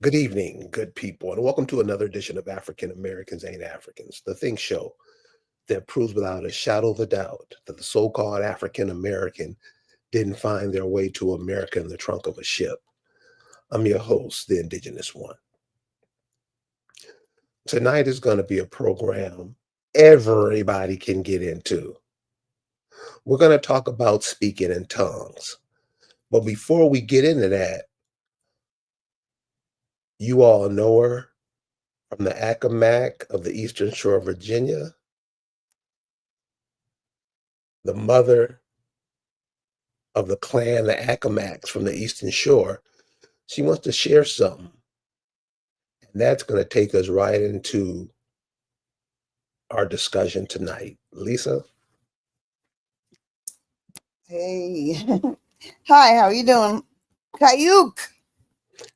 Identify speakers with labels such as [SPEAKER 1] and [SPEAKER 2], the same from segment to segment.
[SPEAKER 1] Good evening, good people, and welcome to another edition of African Americans Ain't Africans, the Think Show that proves without a shadow of a doubt that the so called African American didn't find their way to America in the trunk of a ship. I'm your host, the Indigenous One. Tonight is going to be a program everybody can get into. We're going to talk about speaking in tongues. But before we get into that, you all know her from the Accomack of the Eastern Shore of Virginia, the mother of the clan, the Accomacs from the Eastern Shore. She wants to share something. And that's going to take us right into our discussion tonight. Lisa?
[SPEAKER 2] Hey. Hi, how are you doing? Kayuk.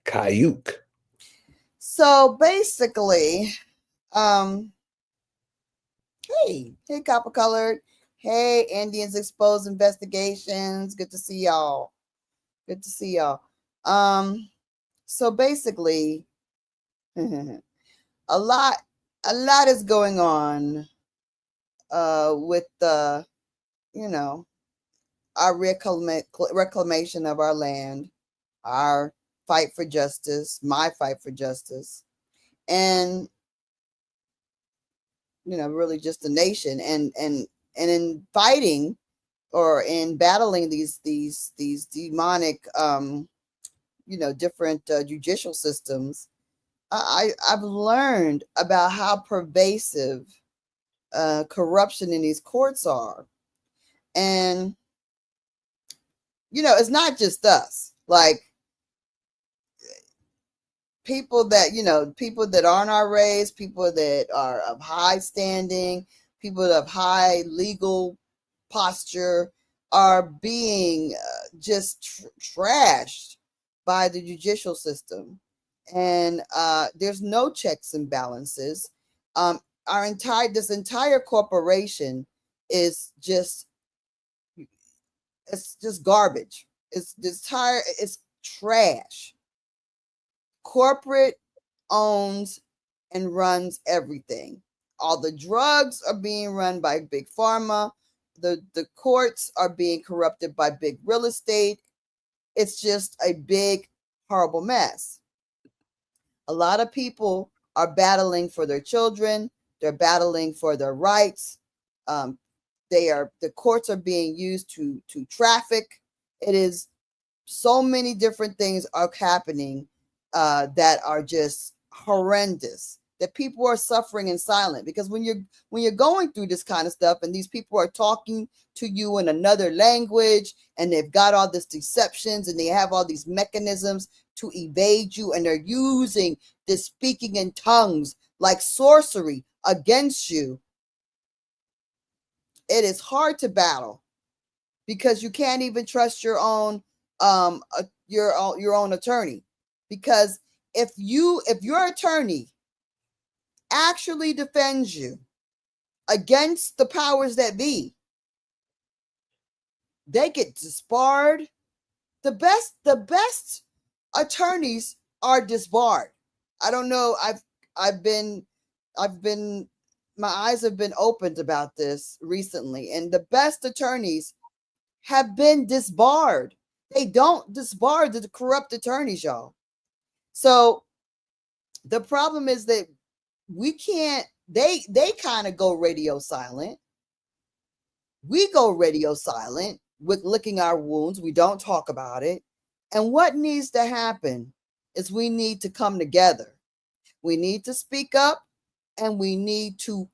[SPEAKER 1] Kayuk.
[SPEAKER 2] So basically, um, hey, Copper Colored. Hey, Indians Exposed Investigations. Good to see y'all. Good to see y'all. Um, so basically, a lot a lot is going on with the, you know, our reclamation of our land, our fight for justice, my fight for justice, and really just the nation, and in fighting or in battling these demonic, different judicial systems. I've learned about how pervasive corruption in these courts are, and it's not just us. Like, people that aren't our race, people that are of high standing, people of high legal posture are being just trashed by the judicial system. And there's no checks and balances. This entire corporation is just, it's just garbage. It's trash. Corporate owns and runs everything. All the drugs are being run by big pharma. The courts are being corrupted by big real estate. It's just a big, horrible mess. A lot of people are battling for their children. They're battling for their rights. Um, the courts are being used to traffic. It is so many different things are happening that are just horrendous, that people are suffering in silence. Because when you're going through this kind of stuff and these people are talking to you in another language, and they've got all these deceptions and they have all these mechanisms to evade you, and they're using this speaking in tongues like sorcery against you, it is hard to battle, because you can't even trust your own your own attorney. Because if your attorney actually defends you against the powers that be, they get disbarred. The best attorneys are disbarred. I don't know. I've been my eyes have been opened about this recently, and the best attorneys have been disbarred. They don't disbar the corrupt attorneys, y'all. So the problem is that we can't. They kind of go radio silent. We go radio silent with licking our wounds. We don't talk about it. And what needs to happen is we need to come together. We need to speak up, and we need to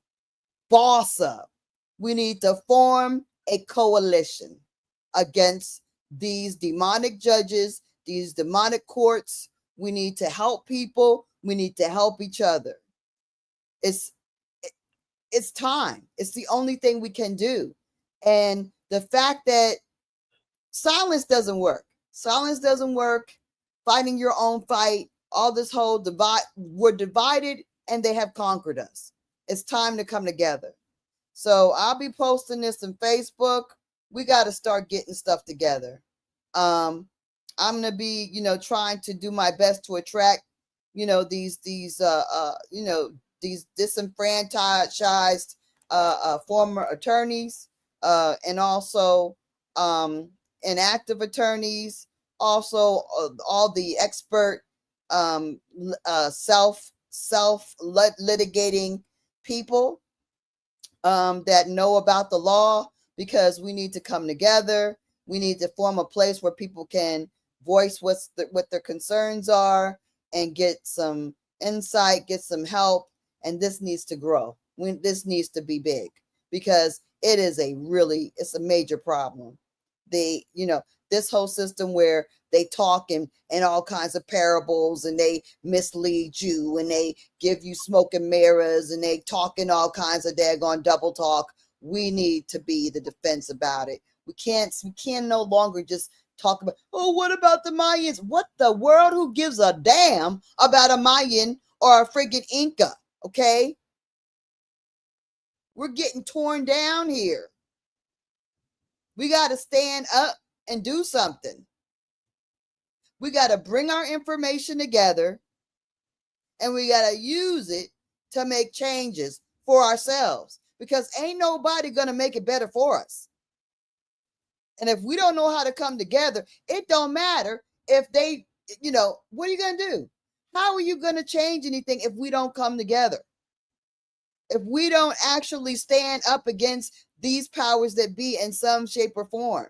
[SPEAKER 2] boss up. We need to form a coalition against these demonic judges, these demonic courts. We need to help people. We need to help each other. It's it's time. It's the only thing we can do. And the fact that silence doesn't work. Silence doesn't work. Fighting your own fight. All this whole divide. We're divided, and they have conquered us. It's time to come together. So I'll be posting this on Facebook. We got to start getting stuff together. Um, I'm gonna be, trying to do my best to attract these disenfranchised former attorneys, and also inactive attorneys, also all the expert self litigating people that know about the law, because we need to come together. We need to form a place where people can voice what their concerns are and get some insight, get some help. And this needs to grow. This needs to be big, because it's a major problem. They, this whole system where they talk in all kinds of parables, and they mislead you, and they give you smoke and mirrors, and they talk in all kinds of daggone double talk. We need to be the defense about it. We can't no longer just talk about, oh, what about the Mayans? What the world? Who gives a damn about a Mayan or a friggin' Inca? Okay? We're getting torn down here. We got to stand up and do something. We got to bring our information together, and we got to use it to make changes for ourselves, because ain't nobody going to make it better for us. And if we don't know how to come together, it don't matter if they, what are you going to do? How are you going to change anything if we don't come together? If we don't actually stand up against these powers that be in some shape or form.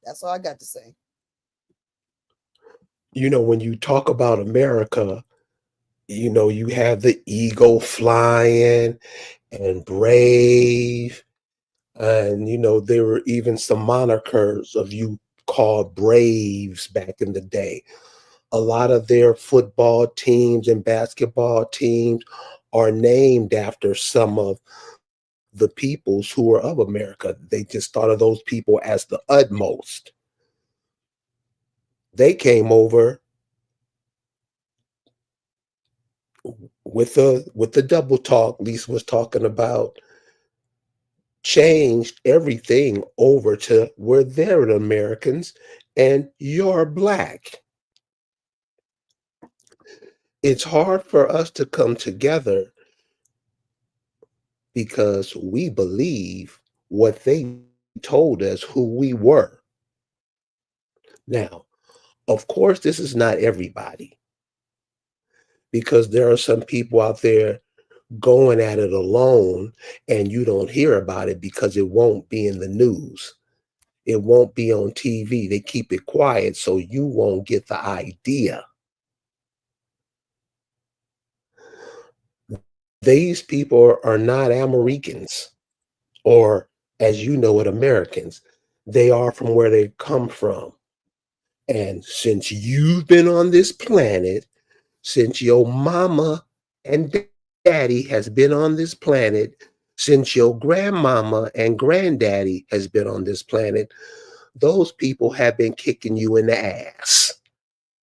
[SPEAKER 2] That's all I got to say.
[SPEAKER 1] When you talk about America, you have the eagle flying and brave. And, there were even some monikers of you called Braves back in the day. A lot of their football teams and basketball teams are named after some of the peoples who were of America. They just thought of those people as the utmost. They came over with the double talk Lisa was talking about, changed everything over to where they're the Americans and you're black. It's hard for us to come together because we believe what they told us who we were. Now, of course, this is not everybody, because there are some people out there going at it alone, and you don't hear about it because it won't be in the news. It won't be on TV. They keep it quiet so you won't get the idea. These people are not Americans, or as you know it, Americans. They are from where they come from. And since you've been on this planet, since your mama and daddy has been on this planet, since your grandmama and granddaddy has been on this planet, those people have been kicking you in the ass.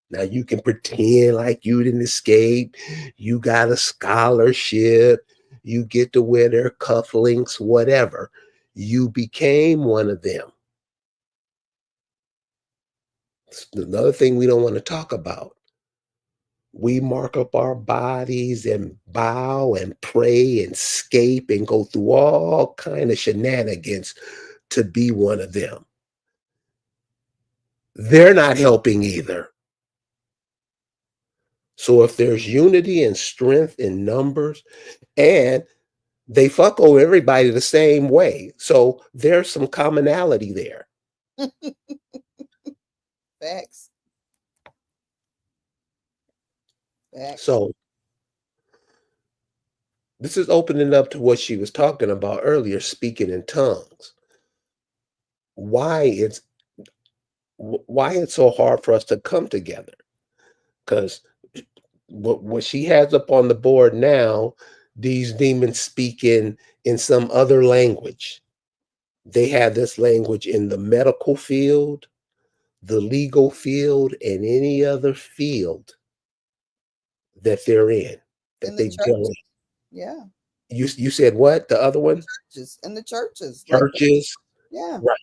[SPEAKER 1] Now you can pretend like you didn't escape. You got a scholarship. You get to wear their cufflinks, whatever. You became one of them. Another thing we don't want to talk about. We mark up our bodies and bow and pray and escape and go through all kind of shenanigans to be one of them. They're not helping either. So if there's unity and strength in numbers, and they fuck over everybody the same way, so there's some commonality there.
[SPEAKER 2] Facts. Facts.
[SPEAKER 1] So this is opening up to what she was talking about earlier, speaking in tongues. Why it's so hard for us to come together? Because what she has up on the board now, these demons speak in some other language. They have this language in the medical field, the legal field, and any other field that they're in, that
[SPEAKER 2] In the
[SPEAKER 1] they deal in.
[SPEAKER 2] Yeah.
[SPEAKER 1] You said what? The other one?
[SPEAKER 2] Churches. In the churches.
[SPEAKER 1] Churches.
[SPEAKER 2] Yeah.
[SPEAKER 1] Right.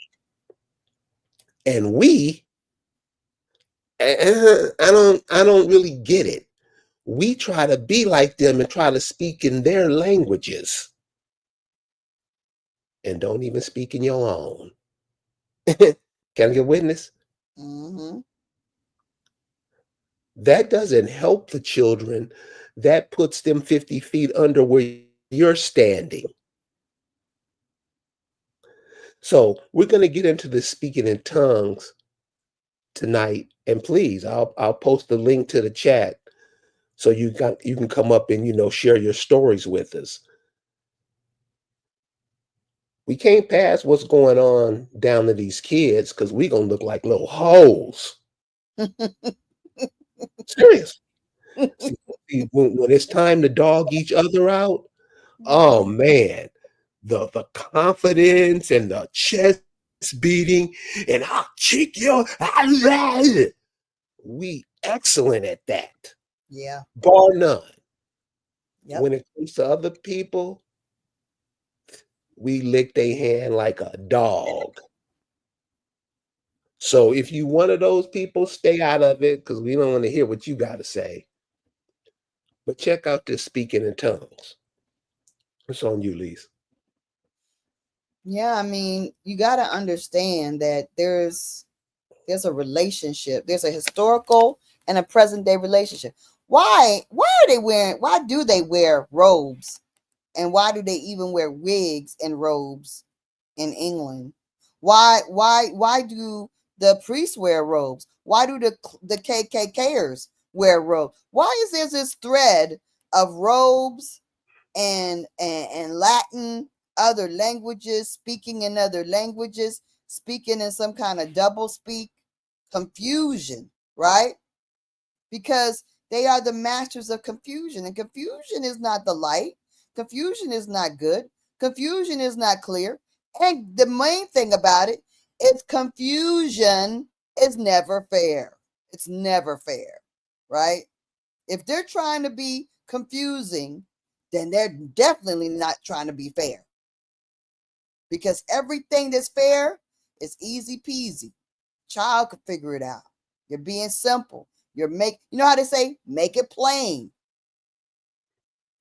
[SPEAKER 1] And we, I don't really get it. We try to be like them and try to speak in their languages and don't even speak in your own. Can I get witness?
[SPEAKER 2] Mm-hmm.
[SPEAKER 1] That doesn't help the children. That puts them 50 feet under where you're standing. So we're going to get into the speaking in tongues tonight. And please, I'll post the link to the chat so you can come up and share your stories with us. We can't pass what's going on down to these kids because we gonna look like little hoes. Serious. See, when it's time to dog each other out, oh man, the confidence and the chest beating and I'll kick your we excellent at that,
[SPEAKER 2] Yeah.
[SPEAKER 1] bar none.
[SPEAKER 2] Yep.
[SPEAKER 1] When it comes to other people, we lick their hand like a dog. So if you one of those people, stay out of it because we don't want to hear what you got to say. But check out this speaking in tongues. It's on you, Lise.
[SPEAKER 2] Yeah, I mean, you got to understand that there's a relationship. There's a historical and a present day relationship. Why do they wear robes? And why do they even wear wigs and robes in England? Why do the priests wear robes? Why do the KKKers wear robes? Why is there this thread of robes and Latin, other languages, speaking in other languages, speaking in some kind of double speak, confusion, right? Because they are the masters of confusion, and confusion is not the light. Confusion is not good. Confusion is not clear. And the main thing about it is confusion is never fair. It's never fair, right? If they're trying to be confusing, then they're definitely not trying to be fair. Because everything that's fair is easy peasy. Child could figure it out. You're being simple. You know how they say, make it plain.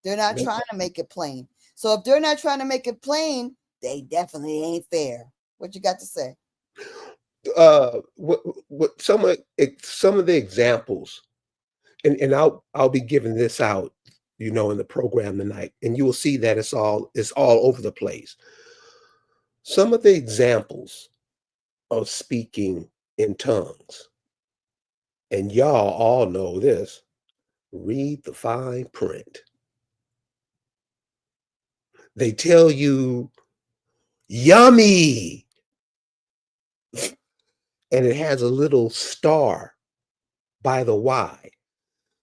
[SPEAKER 2] They're not trying to make it plain. So if they're not trying to make it plain, they definitely ain't fair. What you got to say?
[SPEAKER 1] What some of the examples, and I'll be giving this out, in the program tonight, and you will see that it's all over the place. Some of the examples of speaking in tongues, and y'all all know this. Read the fine print. They tell you yummy, and it has a little star by the Y.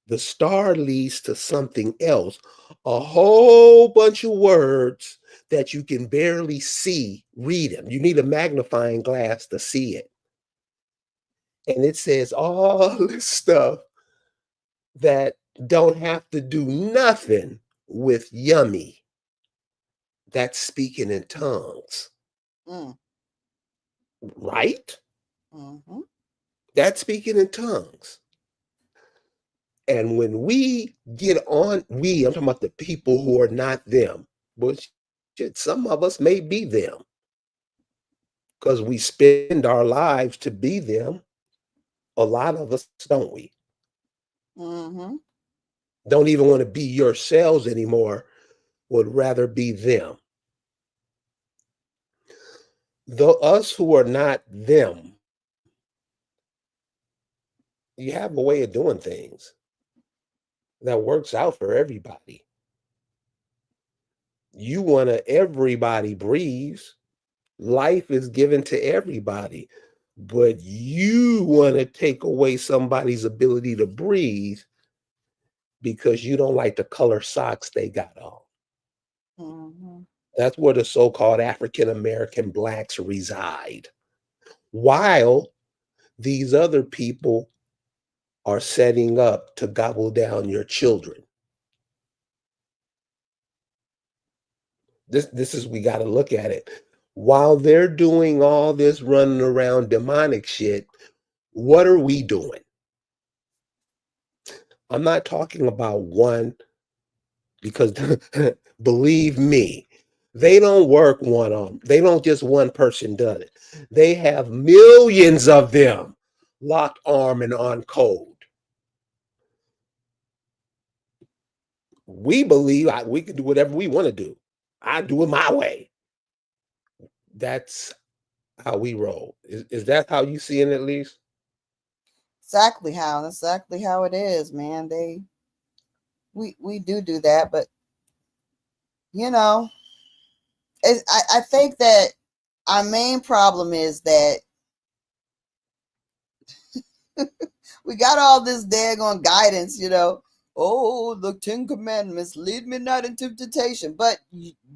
[SPEAKER 1] The star leads to something else, a whole bunch of words that you can barely see, read them. You need a magnifying glass to see it. And it says all this stuff that don't have to do nothing with yummy. That's speaking in tongues.
[SPEAKER 2] Mm.
[SPEAKER 1] Right?
[SPEAKER 2] Mm-hmm.
[SPEAKER 1] That's speaking in tongues. And when we get on, I'm talking about the people who are not them, but shit, some of us may be them because we spend our lives to be them. A lot of us, don't we?
[SPEAKER 2] Mm-hmm.
[SPEAKER 1] Don't even want to be yourselves anymore, would rather be them. Us who are not them, you have a way of doing things that works out for everybody. You want to, everybody breathes. Life is given to everybody, but you want to take away somebody's ability to breathe because you don't like the color socks they got on.
[SPEAKER 2] Mm-hmm.
[SPEAKER 1] That's where the so-called African American blacks reside. While these other people are setting up to gobble down your children. This is, we got to look at it. While they're doing all this running around demonic shit, what are we doing? I'm not talking about one, because believe me, they don't work one on. They don't just one person does it. They have millions of them locked arm and on code. We believe we can do whatever we want to do. I do it my way. That's how we roll. Is that how you see it, at least?
[SPEAKER 2] Exactly how it is, man. We do that, but you know, I think that our main problem is that we got all this daggone guidance, Oh, the 10 Commandments, lead me not into temptation. But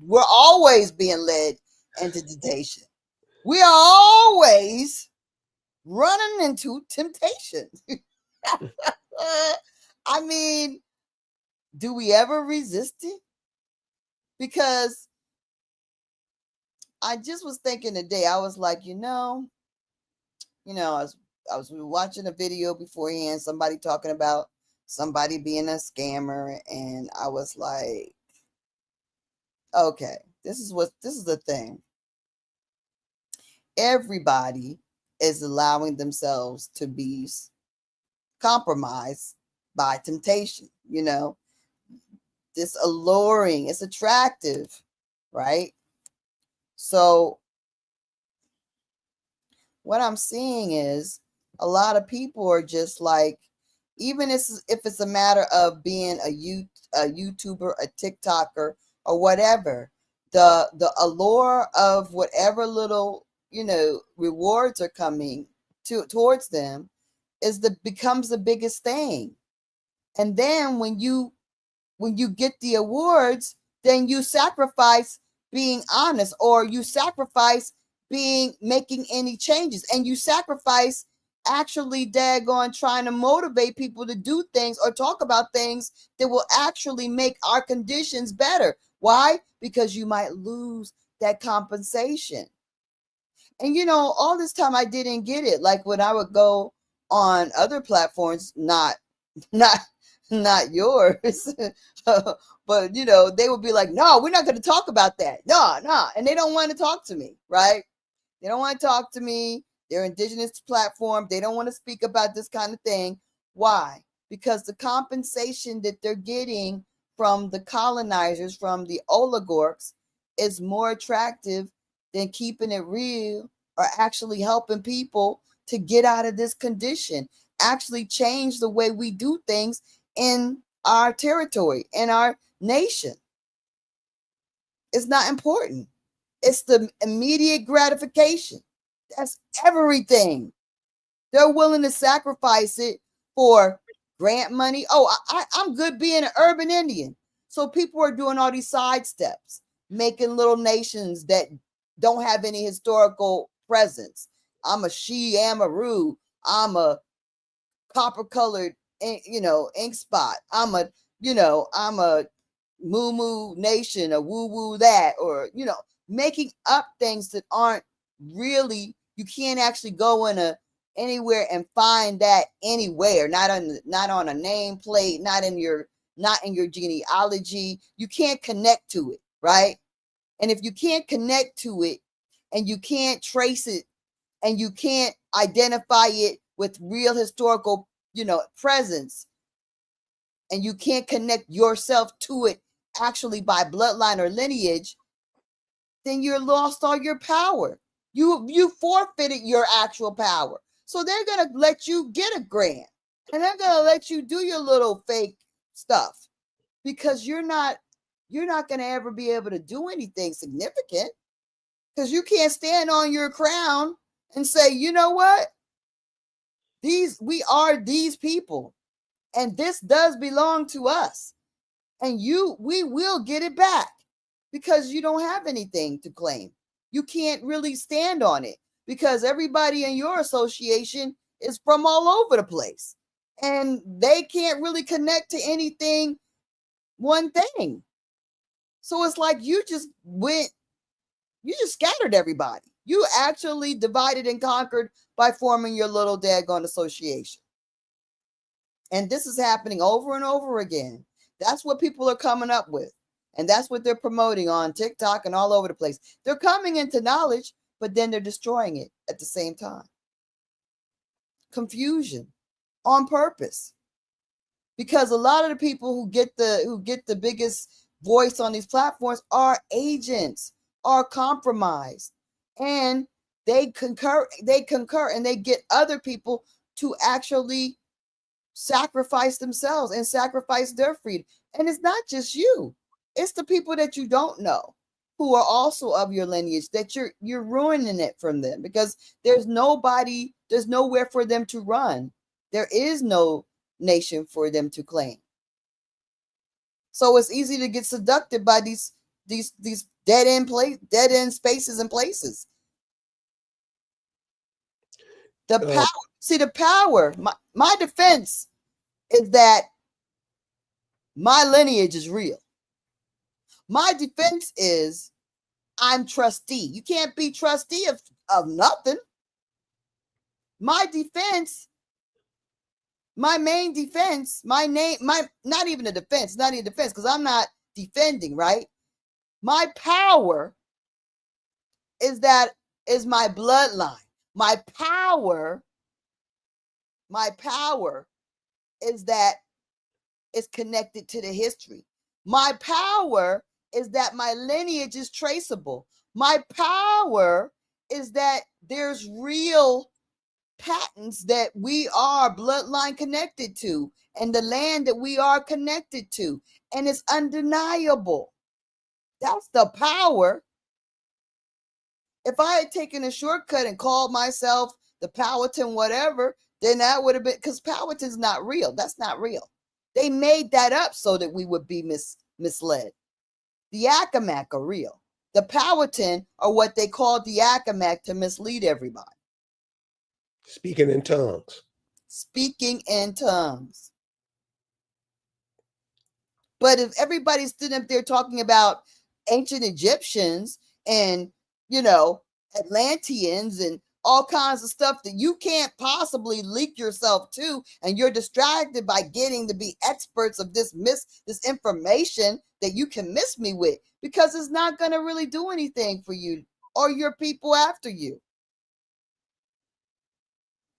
[SPEAKER 2] we're always being led into temptation. We are always running into temptation. I mean, do we ever resist it? Because I just was thinking today, I was like, I was watching a video beforehand, somebody talking about somebody being a scammer, and I was like, okay, this is the thing. Everybody is allowing themselves to be compromised by temptation, This alluring, it's attractive, right? So what I'm seeing is a lot of people are just like, even if it's a matter of being a YouTuber, a TikToker, or whatever, the allure of whatever little rewards are coming towards them becomes the biggest thing. And then when you get the awards, then you sacrifice being honest, or you sacrifice making any changes, and you sacrifice actually daggone trying to motivate people to do things or talk about things that will actually make our conditions better. Why? Because you might lose that compensation. And all this time I didn't get it. Like when I would go on other platforms, not yours, but they would be like, no, we're not going to talk about that. No. And they don't want to talk to me, right? They don't want to talk to me. They're indigenous platform. They don't want to speak about this kind of thing. Why? Because the compensation that they're getting from the colonizers, from the oligarchs, is more attractive than keeping it real or actually helping people to get out of this condition, actually change the way we do things in our territory, in our nation. It's not important. It's the immediate gratification. That's everything. They're willing to sacrifice it for grant money. Oh, I'm good being an urban Indian. So people are doing all these side steps, making little nations that don't have any historical presence. I'm a She Amaru. I'm a copper colored, ink spot. I'm a moo moo nation, a woo woo that, or, making up things that aren't really, you can't actually go anywhere and find that anywhere, not on a nameplate, not in your genealogy. You can't connect to it, right? And if you can't connect to it, and you can't trace it, and you can't identify it with real historical, presence, and you can't connect yourself to it actually by bloodline or lineage, then you're lost all your power. You forfeited your actual power. So they're going to let you get a grant, and they're going to let you do your little fake stuff, because you're not going to ever be able to do anything significant, because you can't stand on your crown and say, you know what? We are these people, and this does belong to us, and we will get it back, because you don't have anything to claim. You can't really stand on it, because everybody in your association is from all over the place, and they can't really connect to anything, one thing. So it's like you just scattered everybody. You actually divided and conquered by forming your little daggone association. And this is happening over and over again. That's what people are coming up with. And that's what they're promoting on TikTok and all over the place. They're coming into knowledge, but then they're destroying it at the same time. Confusion on purpose. Because a lot of the people who get the biggest voice on these platforms are agents, are compromised, and they concur and they get other people to actually sacrifice themselves and sacrifice their freedom. And it's not just you, it's the people that you don't know who are also of your lineage, that you're ruining it from them, because there's nowhere for them to run. There is no nation for them to claim. So it's easy to get seduced by these dead end spaces and places. The power. My defense is that my lineage is real. My defense is I'm trustee. You can't be trustee of nothing. My defense, my main defense, not even a defense, because I'm not defending, right? My power is my bloodline. My power is that it's connected to the history. My power is that my lineage is traceable. My power is that there's real patents that we are bloodline connected to, and the land that we are connected to, and it's undeniable. That's the power. If I had taken a shortcut and called myself the Powhatan whatever, then that would have been, because Powhatan's not real. That's not real. They made that up so that we would be misled. The Accomack are real. The Powhatan are what they called the Accomack to mislead everybody.
[SPEAKER 1] Speaking in tongues.
[SPEAKER 2] Speaking in tongues. But if everybody's sitting up there talking about ancient Egyptians and, Atlanteans and all kinds of stuff that you can't possibly leak yourself to, and you're distracted by getting to be experts of this information that you can miss me with, because it's not going to really do anything for you or your people after you.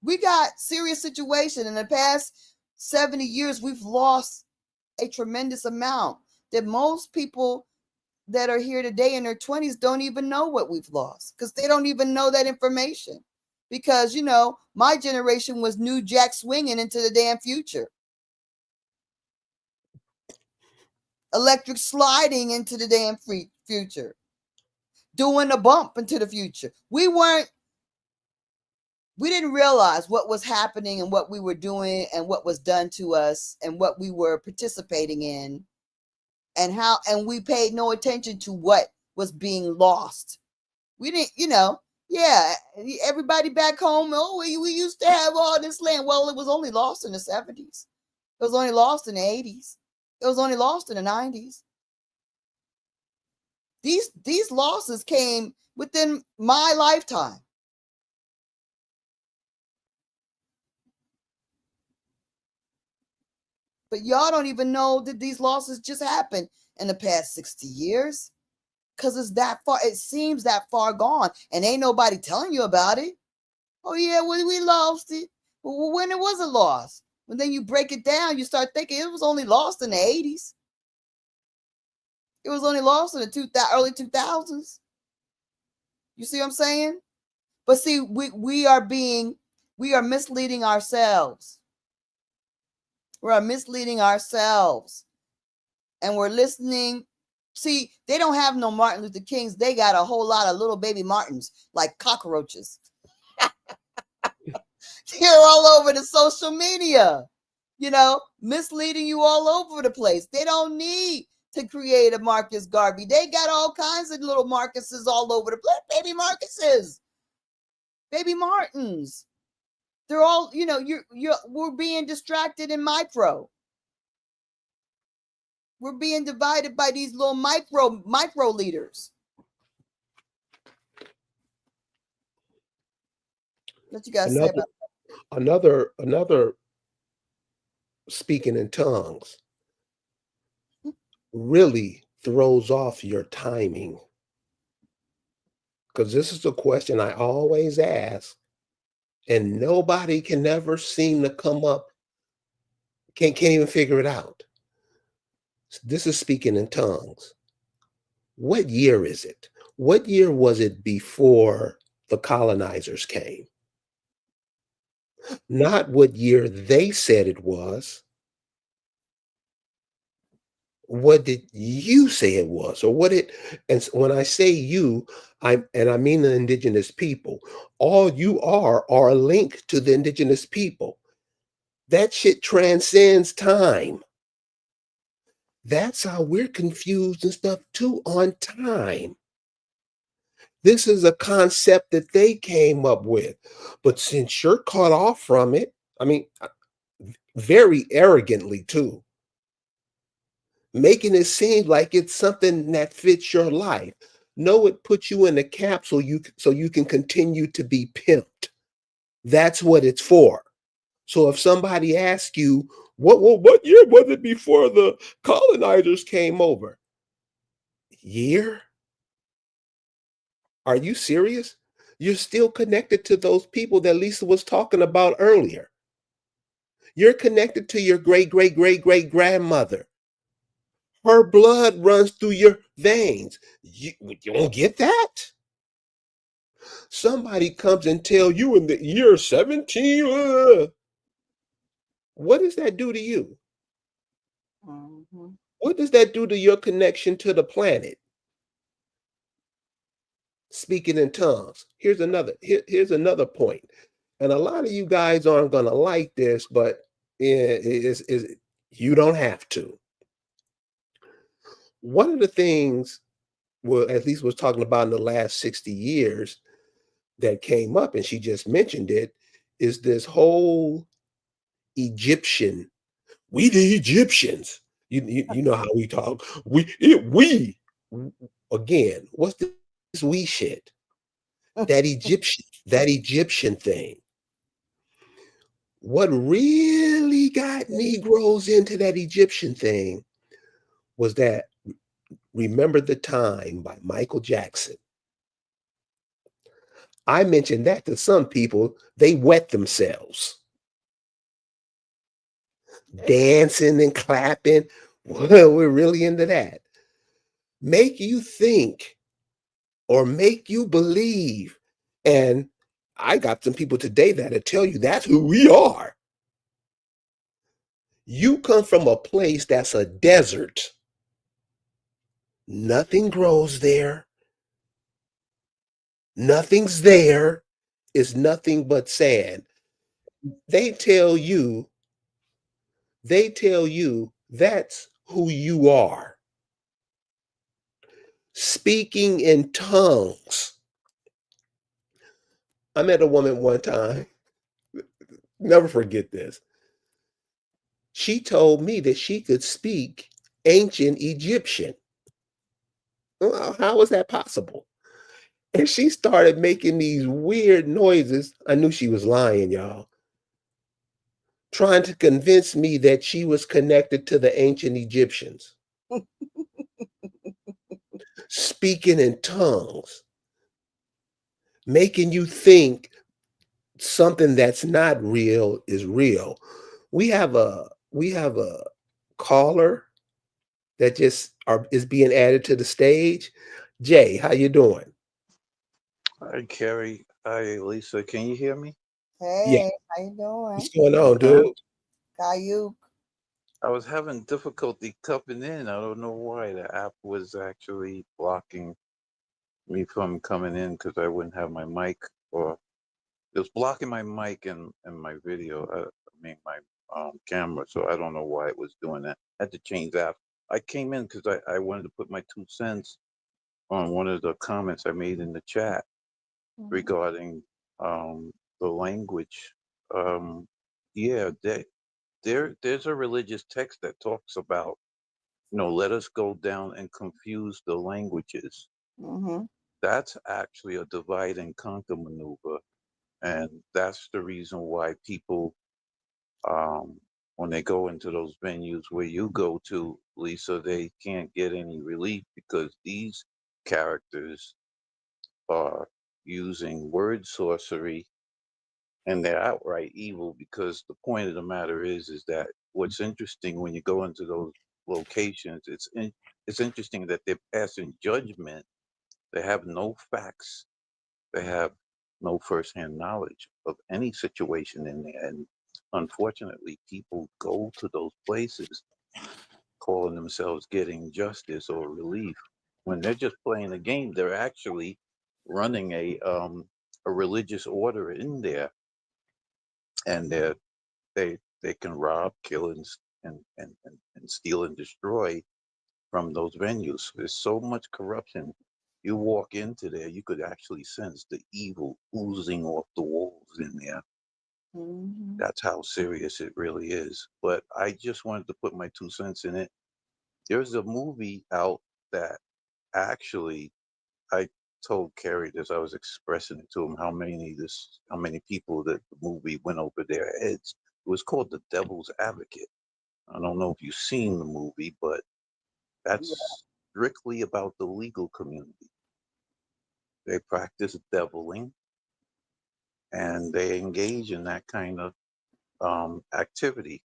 [SPEAKER 2] We got serious situation in the past 70 years. We've lost a tremendous amount that most people that are here today in their 20s don't even know what we've lost, because they don't even know that information. Because, my generation was New Jack swinging into the damn future. Electric sliding into the damn future. Doing a bump into the future. We didn't realize what was happening and what we were doing and what was done to us and what we were participating in, and we paid no attention to what was being lost. We didn't, everybody back home, we used to have all this land. Well, it was only lost in the 70s. It was only lost in the 80s. It was only lost in the 90s. These losses came within my lifetime. But y'all don't even know that these losses just happened in the past 60 years. Because it's that far, it seems that far gone, and ain't nobody telling you about it. Oh yeah, we lost it. Well, when it wasn't lost. When then you break it down, you start thinking it was only lost in the 80s. It was only lost in the early 2000s. You see what I'm saying? But see, we are misleading ourselves. We're misleading ourselves. And we're listening. See, they don't have no Martin Luther Kings. They got a whole lot of little baby Martins, like cockroaches. They're all over the social media, misleading you all over the place. They don't need to create a Marcus Garvey. They got all kinds of little Marcuses all over the place. Baby Marcuses, baby Martins. They're all, we're being distracted in micro. We're being divided by these little micro leaders. What you guys say about that?
[SPEAKER 1] Another speaking in tongues really throws off your timing. Because this is a question I always ask, and nobody can never seem to come up, can't even figure it out. This is speaking in tongues. What year is it? What year was it before the colonizers came? Not what year they said it was. What did you say it was? Or what it and when I say you, I mean the indigenous people. All you are a link to the indigenous people. That shit transcends time. That's how we're confused and stuff too on time. This is a concept that they came up with. But since you're caught off from it, I mean, very arrogantly too, making it seem like it's something that fits your life. No, it puts you in a capsule so you can continue to be pimped. That's what it's for. So if somebody asks you, what year was it before the colonizers came over? Year? Are you serious? You're still connected to those people that Lisa was talking about earlier. You're connected to your great, great, great, great grandmother. Her blood runs through your veins. You don't get that? Somebody comes and tell you in the year 17, what does that do to you?
[SPEAKER 2] Mhm.
[SPEAKER 1] What does that do to your connection to the planet? Speaking in tongues. Here's another point. And a lot of you guys aren't gonna like this, but is you don't have to. One of the things, well, at least was talking about in the last 60 years that came up, and she just mentioned it, is this whole Egyptian. We the Egyptians. You know how we talk. We again. What's this we shit? That Egyptian thing. What really got Negroes into that Egyptian thing was that "Remember the Time" by Michael Jackson. I mentioned that to some people, they wet themselves, dancing and clapping. Well, we're really into that. Make you think or make you believe. And I got some people today that'll tell you that's who we are. You come from a place that's a desert. Nothing grows there. Nothing's there. It's nothing but sand. They tell you, they tell you that's who you are. Speaking in tongues. I met a woman one time, never forget this. She told me that she could speak ancient Egyptian. Well, how was that possible? And she started making these weird noises. I knew she was lying, y'all, trying to convince me that she was connected to the ancient Egyptians, speaking in tongues, making you think something that's not real is real. We have a caller that is being added to the stage. Jay, how you doing?
[SPEAKER 3] Hi, Carrie. Hi, Lisa. Can you hear me?
[SPEAKER 1] Yeah,
[SPEAKER 2] Hey, how you doing?
[SPEAKER 1] what's going on,
[SPEAKER 3] Uh-huh.
[SPEAKER 1] dude?
[SPEAKER 2] Caillou.
[SPEAKER 3] I was having difficulty coming in. I don't know why. The app was actually blocking me from coming in because I wouldn't have my mic, or it was blocking my mic and my video, my camera. So I don't know why it was doing that. I had to change that. I came in because I wanted to put my 2 cents on one of the comments I made in the chat
[SPEAKER 2] Mhm.
[SPEAKER 3] regarding the language. Um, yeah, there's a religious text that talks about, let us go down and confuse the languages.
[SPEAKER 2] Mhm.
[SPEAKER 3] That's actually a divide and conquer maneuver, and that's the reason why people when they go into those venues where you go to, Lisa, they can't get any relief because these characters are using word sorcery and they're outright evil. Because the point of the matter is that what's interesting when you go into those locations, it's interesting that they're passing judgment. They have no facts. They have no firsthand knowledge of any situation in there. And unfortunately, people go to those places calling themselves getting justice or relief when they're just playing a game. They're actually running a religious order in there, and they can rob, kill, and steal and destroy from those venues. There's so much corruption. You walk into there, you could actually sense the evil oozing off the walls in there.
[SPEAKER 2] Mhm.
[SPEAKER 3] That's how serious it really is. But I just wanted to put my 2 cents in it. There's a movie out that actually I told Kerry this. I was expressing it to him how many people that the movie went over their heads. It was called The Devil's Advocate. I don't know if you've seen the movie, but
[SPEAKER 2] Yeah.
[SPEAKER 3] that's strictly about the legal community. They practice deviling and they engage in that kind of activity.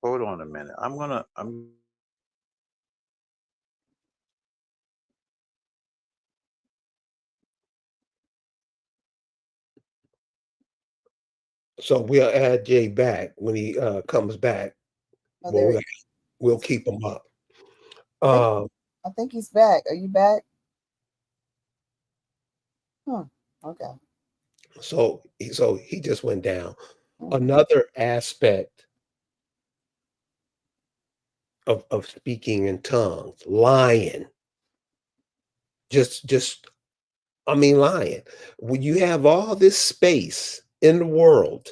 [SPEAKER 3] Hold on a minute. I'm
[SPEAKER 1] So we'll add Jay back when he comes back.
[SPEAKER 2] Oh,
[SPEAKER 1] Well,
[SPEAKER 2] there.
[SPEAKER 1] we'll keep him up.
[SPEAKER 2] I think
[SPEAKER 1] Um,
[SPEAKER 2] I think he's back. Are you back? Hmm. Okay.
[SPEAKER 1] so he just went down.
[SPEAKER 2] Hmm.
[SPEAKER 1] Another aspect of speaking in tongues, lying. Just I mean lying. When you have all this space in the world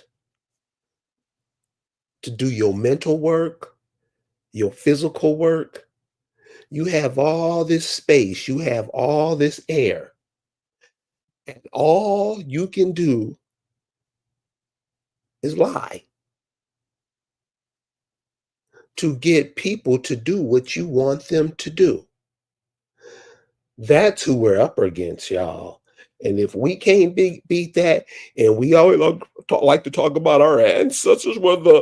[SPEAKER 1] to do your mental work, your physical work, you have all this space, you have all this air, and all you can do is lie to get people to do what you want them to do. That's who we're up against, y'all. And if we can't beat that, and we always like to talk about our ancestors, whether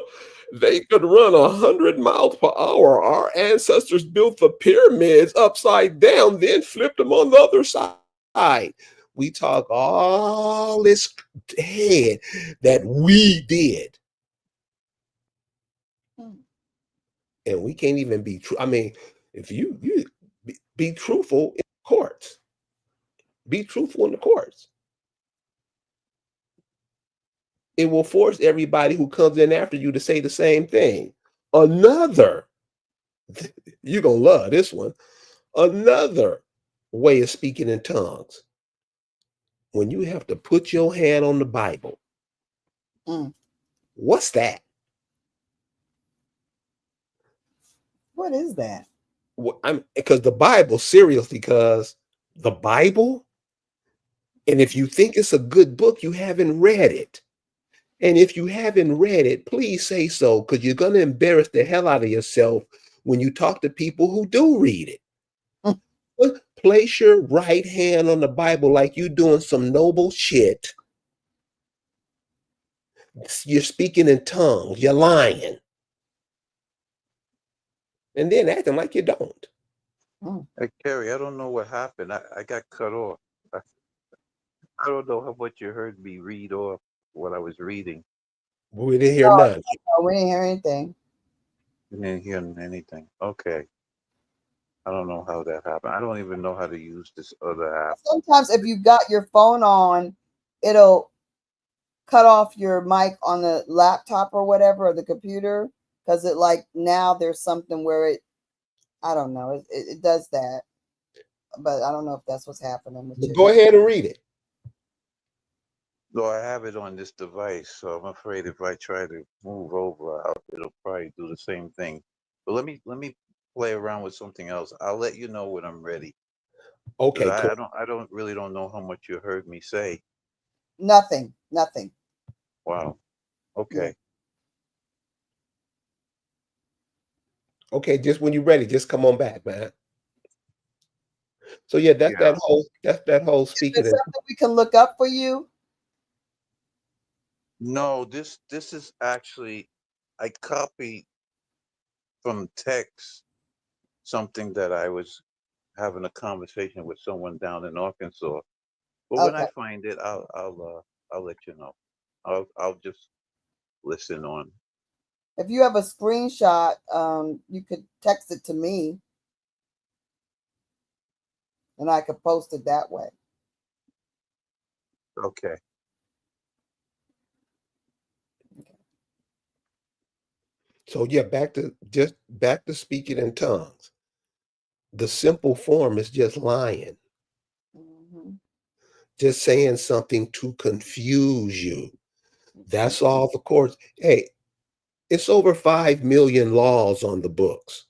[SPEAKER 1] they could run 100 miles per hour. Our ancestors built the pyramids upside down, then flipped them on the other side. We talk all this head that we did,
[SPEAKER 2] Hmm.
[SPEAKER 1] and we can't even be true. I mean, if you be truthful in courts, be truthful in the courts. It will force everybody who comes in after you to say the same thing. Another, you're going to love this one. Another way of speaking in tongues, when you have to put your hand on the Bible.
[SPEAKER 2] Mm.
[SPEAKER 1] What's that?
[SPEAKER 2] What is that?
[SPEAKER 1] I'm because the Bible, seriously, because the Bible, and if you think it's a good book, you haven't read it. And if you haven't read it, please say so, because you're going to embarrass the hell out of yourself when you talk to people who do read it.
[SPEAKER 2] Mm.
[SPEAKER 1] Place your right hand on the Bible like you're doing some noble shit. You're speaking in tongues. You're lying. And then acting like you don't.
[SPEAKER 2] Mm.
[SPEAKER 3] Hey, Kerry, I don't know what happened. I got cut off. I don't know how much you heard me read off what I was reading.
[SPEAKER 1] We didn't hear
[SPEAKER 2] No,
[SPEAKER 1] none.
[SPEAKER 2] no, we didn't hear anything.
[SPEAKER 3] You didn't hear anything. Okay. I don't know how that happened. I don't even know how to use this other app.
[SPEAKER 2] Sometimes if you got your phone on, it'll cut off your mic on the laptop or whatever or the computer because it like now there's something where it I don't know it does that, but I don't know if that's what's happening with
[SPEAKER 1] Well,
[SPEAKER 2] you.
[SPEAKER 1] go ahead and read it.
[SPEAKER 3] Though I have it on this device, so I'm afraid if I try to move over, it'll probably do the same thing. But let me play around with something else. I'll let you know when I'm ready. 'Cause
[SPEAKER 1] Okay,
[SPEAKER 3] I,
[SPEAKER 1] cool.
[SPEAKER 3] I don't I don't really don't know how much you heard me say.
[SPEAKER 2] Nothing.
[SPEAKER 3] Wow.
[SPEAKER 2] Yeah.
[SPEAKER 3] Okay.
[SPEAKER 1] Okay, just when you're ready, just come on back, man. So yeah,
[SPEAKER 3] Yeah.
[SPEAKER 1] that's that whole
[SPEAKER 2] Is there
[SPEAKER 1] speaking in
[SPEAKER 2] something we can look up for you?
[SPEAKER 3] No, this is actually I copied from text something that I was having a conversation with someone down in Arkansas. But when I
[SPEAKER 2] Okay.
[SPEAKER 3] find it, I'll let you know. I'll just listen on.
[SPEAKER 2] If you have a screenshot, you could text it to me and I could post it that way.
[SPEAKER 3] Okay.
[SPEAKER 1] so yeah, back to speaking in tongues. The simple form is just lying,
[SPEAKER 2] Mhm.
[SPEAKER 1] just saying something to confuse you.
[SPEAKER 2] Mhm.
[SPEAKER 1] That's all the courts. Hey, it's over 5 million laws on the books.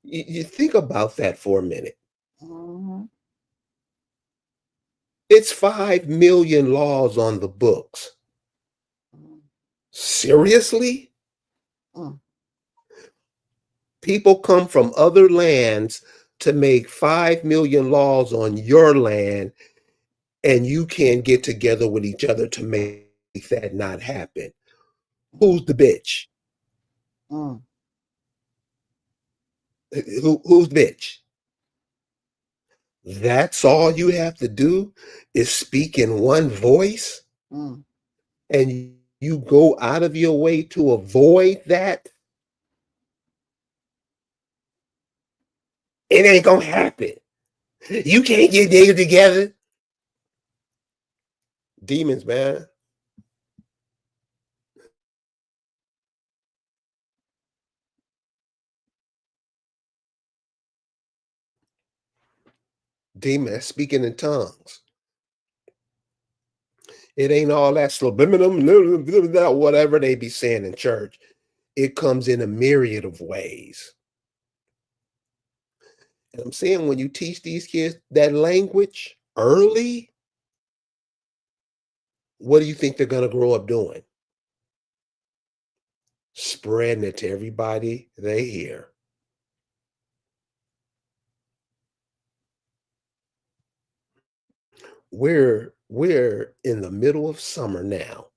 [SPEAKER 1] You think about that for a minute.
[SPEAKER 2] Mhm.
[SPEAKER 1] It's 5 million laws on the books.
[SPEAKER 2] Mhm.
[SPEAKER 1] Seriously?
[SPEAKER 2] Mhm.
[SPEAKER 1] People come from other lands to make 5 million laws on your land, and you can't get together with each other to make that not happen. Who's the bitch?
[SPEAKER 2] Mhm.
[SPEAKER 1] Who's bitch? That's all you have to do is speak in one voice,
[SPEAKER 2] Mhm.
[SPEAKER 1] and you go out of your way to avoid that. It ain't gonna happen. You can't get niggas together. Demons, man. Demons speaking in tongues. It ain't all that subliminal, whatever they be saying in church. It comes in a myriad of ways. And I'm saying when you teach these kids that language early, what do you think they're going to grow up doing? Spreading it to everybody they hear. We're in the middle of summer now,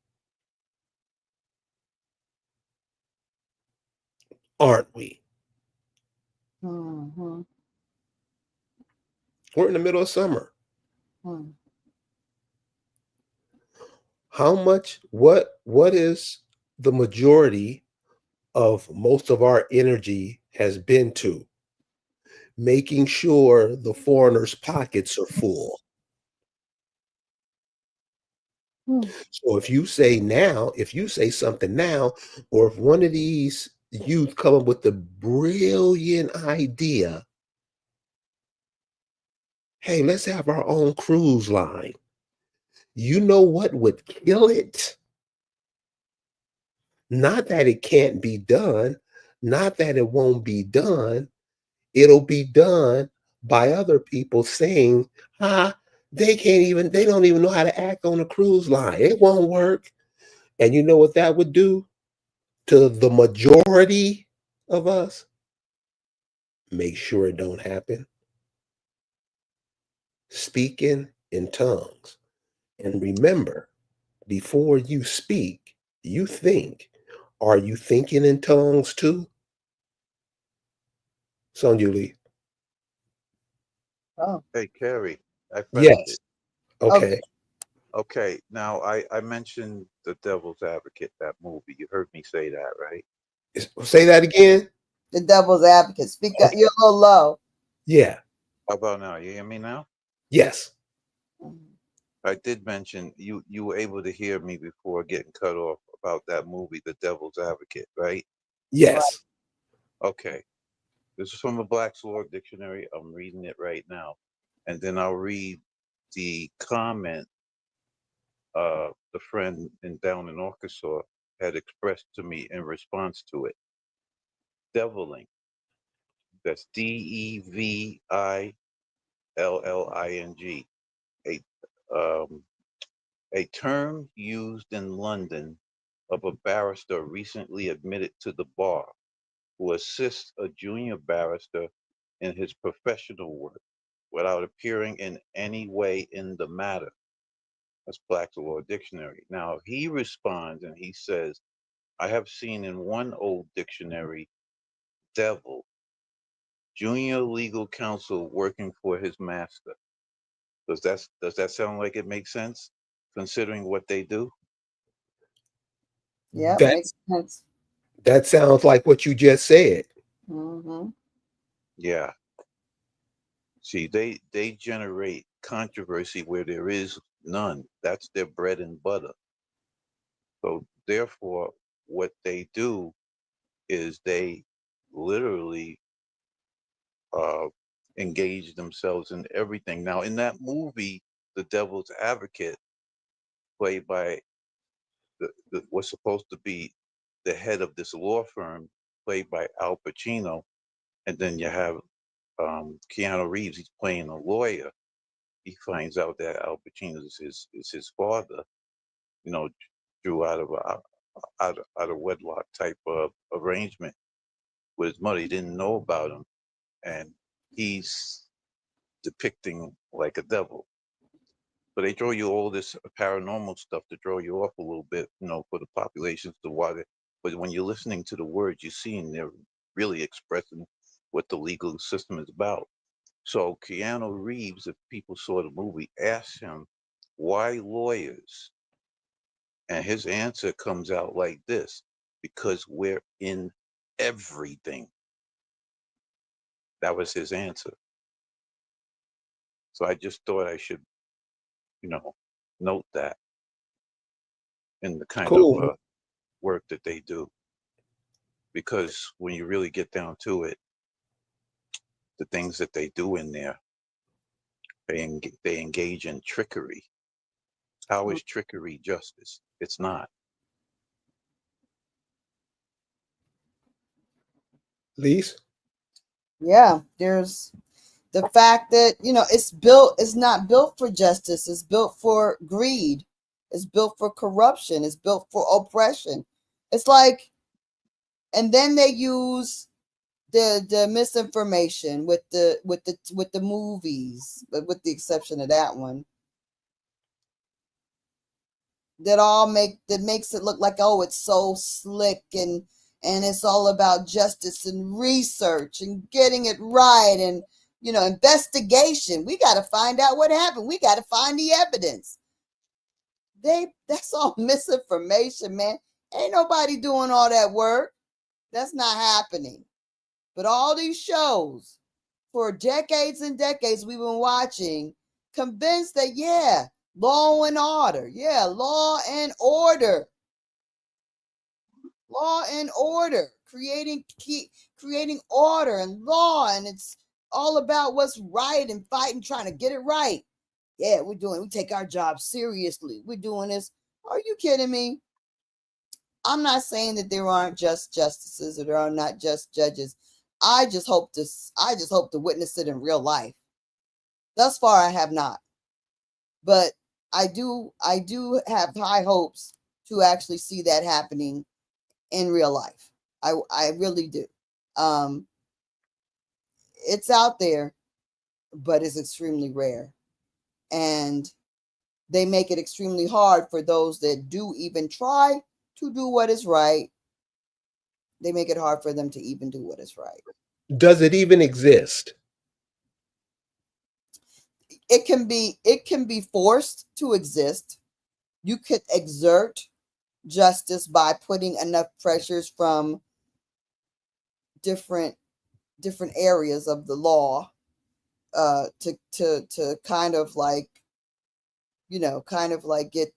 [SPEAKER 1] aren't we?
[SPEAKER 2] Mhm.
[SPEAKER 1] We're in the middle of summer.
[SPEAKER 2] Mhm.
[SPEAKER 1] How much what is the majority of most of our energy has been to making sure the foreigners' pockets are full.
[SPEAKER 2] Mhm.
[SPEAKER 1] So if you say something now, or if one of these youth come up with the brilliant idea, hey, let's have our own cruise line. You know what would kill it? Not that it can't be done, not that it won't be done. It'll be done by other people saying, ah, they don't even know how to act on a cruise line. It won't work. And you know what that would do to the majority of us? Make sure it don't happen. Speaking in tongues. And remember, before you speak, you think. Are you thinking in tongues too? Son Julie.
[SPEAKER 2] Oh,
[SPEAKER 3] Hey, Carrie, I found
[SPEAKER 1] Yes.
[SPEAKER 3] it.
[SPEAKER 2] okay.
[SPEAKER 1] Okay.
[SPEAKER 3] Okay, now I mentioned The Devil's Advocate, that movie. You heard me say that, right?
[SPEAKER 1] Say that again.
[SPEAKER 2] The devil's advocate. Speak up.
[SPEAKER 1] Okay.
[SPEAKER 2] You're a little low.
[SPEAKER 1] Yeah.
[SPEAKER 3] How about now? You hear me now?
[SPEAKER 1] Yes.
[SPEAKER 2] Mhm.
[SPEAKER 3] I did mention you were able to hear me before getting cut off about that movie, The Devil's Advocate, right?
[SPEAKER 2] Right.
[SPEAKER 1] Yes.
[SPEAKER 3] Okay. This is from the Black's Law Dictionary. I'm reading it right now. And then I'll read the comment the friend down in Arkansas had expressed to me in response to it. Deviling. That's DEVILLING. A um, a term used in London of a barrister recently admitted to the bar who assists a junior barrister in his professional work without appearing in any way in the matter. That's Black's Law Dictionary. Now he responds and he says, I have seen in one old dictionary, devil, junior legal counsel working for his master. Does that sound like it makes sense, considering what they do?
[SPEAKER 2] Yeah, makes
[SPEAKER 1] That's
[SPEAKER 2] sense.
[SPEAKER 1] that sounds like what you just said.
[SPEAKER 2] Mm-hmm.
[SPEAKER 3] Yeah. See, they generate controversy where there is none. That's their bread and butter. So therefore, what they do is they literally uh, engage themselves in everything. Now, in that movie, The Devil's Advocate, played by was supposed to be the head of this law firm, played by Al Pacino, and then you have Keanu Reeves. He's playing a lawyer. He finds out that Al Pacino is his father. You know, drew out of out of wedlock type of arrangement with his mother. He didn't know about him, and he's depicting like a devil. So they throw you all this paranormal stuff to throw you off a little bit, for the populations to water. But when you're listening to the words, you're seeing they're really expressing what the legal system is about. So Keanu Reeves, if people saw the movie, asked him, why lawyers? And his answer comes out like this, because we're in everything. That was his answer. So I just thought I should, you know, note that in the kind of
[SPEAKER 1] Cool.
[SPEAKER 3] work that they do. Because when you really get down to it, the things that they do in there, they engage in trickery. How is trickery justice? It's not.
[SPEAKER 1] Lise?
[SPEAKER 2] Yeah, there's the fact that it's not built for justice. It's built for greed. It's built for corruption. It's built for oppression. It's like, and then they use the misinformation with the movies, but with the exception of that one, that makes it look like, oh, it's so slick, and it's all about justice and research and getting it right, and investigation. We got to find out what happened. We got to find the evidence. That's all misinformation, man. Ain't nobody doing all that work. That's not happening. But all these shows for decades and decades we've been watching, convinced that, yeah, law and order. Yeah, law and order. Law and order. Creating order and law, and it's all about what's right and fighting, trying to get it right. Yeah, we take our job seriously. We're doing this. Are you kidding me? I'm not saying that there aren't just justices or there are not just judges. I just hope to witness it in real life. Thus far, I have not, but I do have high hopes to actually see that happening in real life. I really do. It's out there, but it's extremely rare, and they make it extremely hard for those that do even try to do what is right. They make it hard for them to even do what is right.
[SPEAKER 1] Does it even exist?
[SPEAKER 2] It can be forced to exist. You could exert justice by putting enough pressures from different areas of the law to kind of like get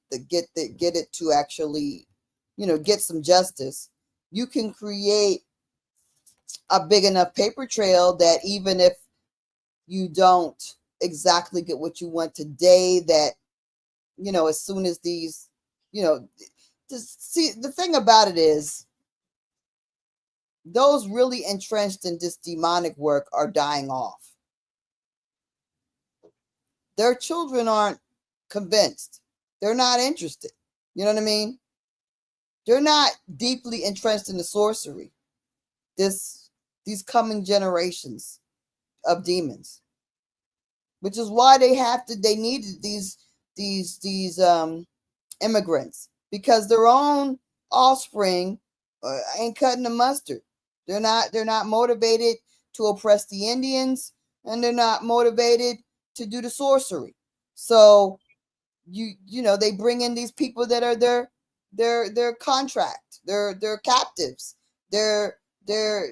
[SPEAKER 2] it to actually get some justice. You can create a big enough paper trail that even if you don't exactly get what you want today, that as soon as these see, the thing about it is, those really entrenched in this demonic work are dying off. Their children aren't convinced. They're not interested. You know what I mean? They're not deeply entrenched in the sorcery. these coming generations of demons, which is why they needed these immigrants, because their own offspring ain't cutting the mustard. They're not motivated to oppress the Indians, and they're not motivated to do the sorcery. So you know, they bring in these people that are their contract, they're captives, they're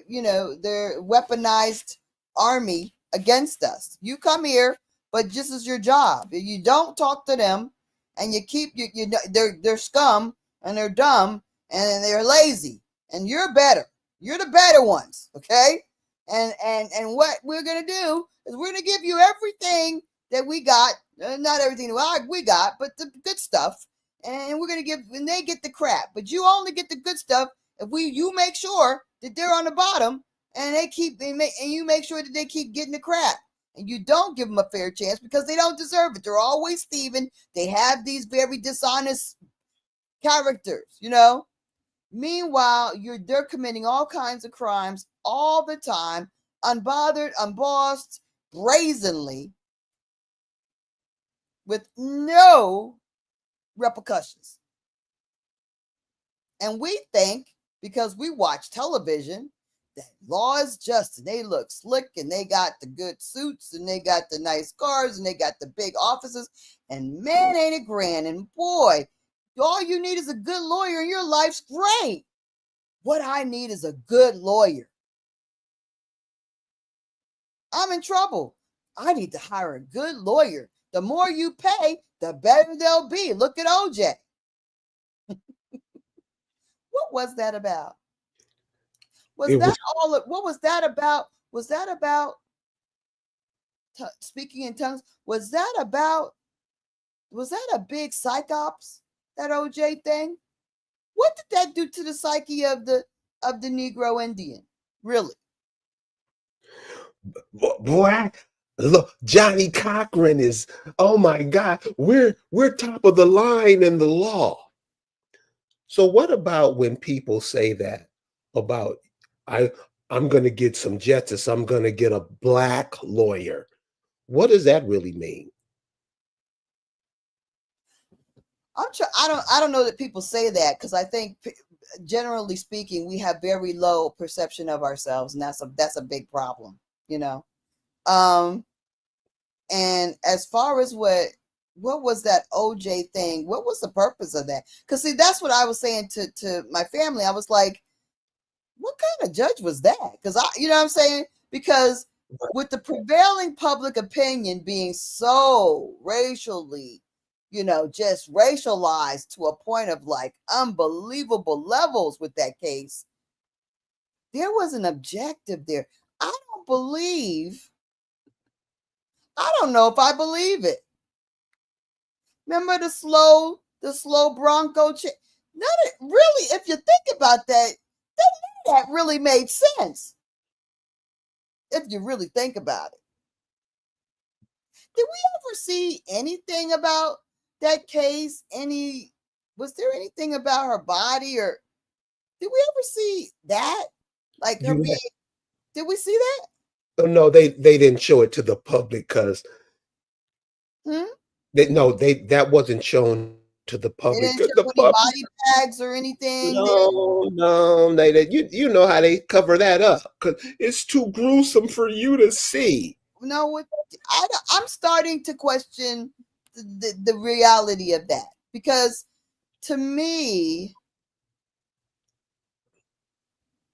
[SPEAKER 2] you know, they're weaponized army against us. You come here, but this is your job. If you don't talk to them, and you keep you know, they're scum, and they're dumb, and they're lazy, and you're better. You're the better ones, okay? And what we're gonna do is we're gonna give you everything that we got, not everything we got, but the good stuff, and we're gonna give, and they get the crap. But you only get the good stuff if you make sure that they're on the bottom, and you make sure that they keep getting the crap. And you don't give them a fair chance because they don't deserve it. They're always thieving. They have these very dishonest characters, you know. Meanwhile, they're committing all kinds of crimes all the time, unbothered, unbossed, brazenly, with no repercussions. And we think, because we watch television, that law is just, and they look slick, and they got the good suits, and they got the nice cars, and they got the big offices, and man, ain't it grand. And boy, all you need is a good lawyer, and your life's great. What I need is a good lawyer. I'm in trouble. I need to hire a good lawyer. The more you pay, the better they'll be. Look at OJ. What was that about? What was that about? Was that about speaking in tongues? Was that a big psychops, that OJ thing? What did that do to the psyche of the Negro Indian? Really?
[SPEAKER 1] Boy, look, Johnny Cochran is, oh my God, we're top of the line in the law. So what about when people say that about, I'm going to get some justice, I'm going to get a black lawyer? What does that really mean?
[SPEAKER 2] I don't know that people say that, because I think, generally speaking, we have very low perception of ourselves, and that's a big problem, you know. And as far as what was that OJ thing? What was the purpose of that? Because see, that's what I was saying to my family. I was like, what kind of judge was that? Because you know what I'm saying? Because with the prevailing public opinion being so racially, you know, just racialized to a point of like unbelievable levels with that case, there was an objective there. I don't know if I believe it. Remember the slow Bronco chick? Really, if you think about that, that really made sense. If you really think about it. Did we ever see anything about that case? Was there anything about her body, or did we ever see that? Like her being, did we see that?
[SPEAKER 1] Oh, no, they didn't show it to the public because that wasn't shown to the
[SPEAKER 2] They
[SPEAKER 1] public.
[SPEAKER 2] didn't show any body bags or anything.
[SPEAKER 1] No, you know how they cover that up because it's too gruesome for you to see.
[SPEAKER 2] No, I'm starting to question the reality of that, because to me,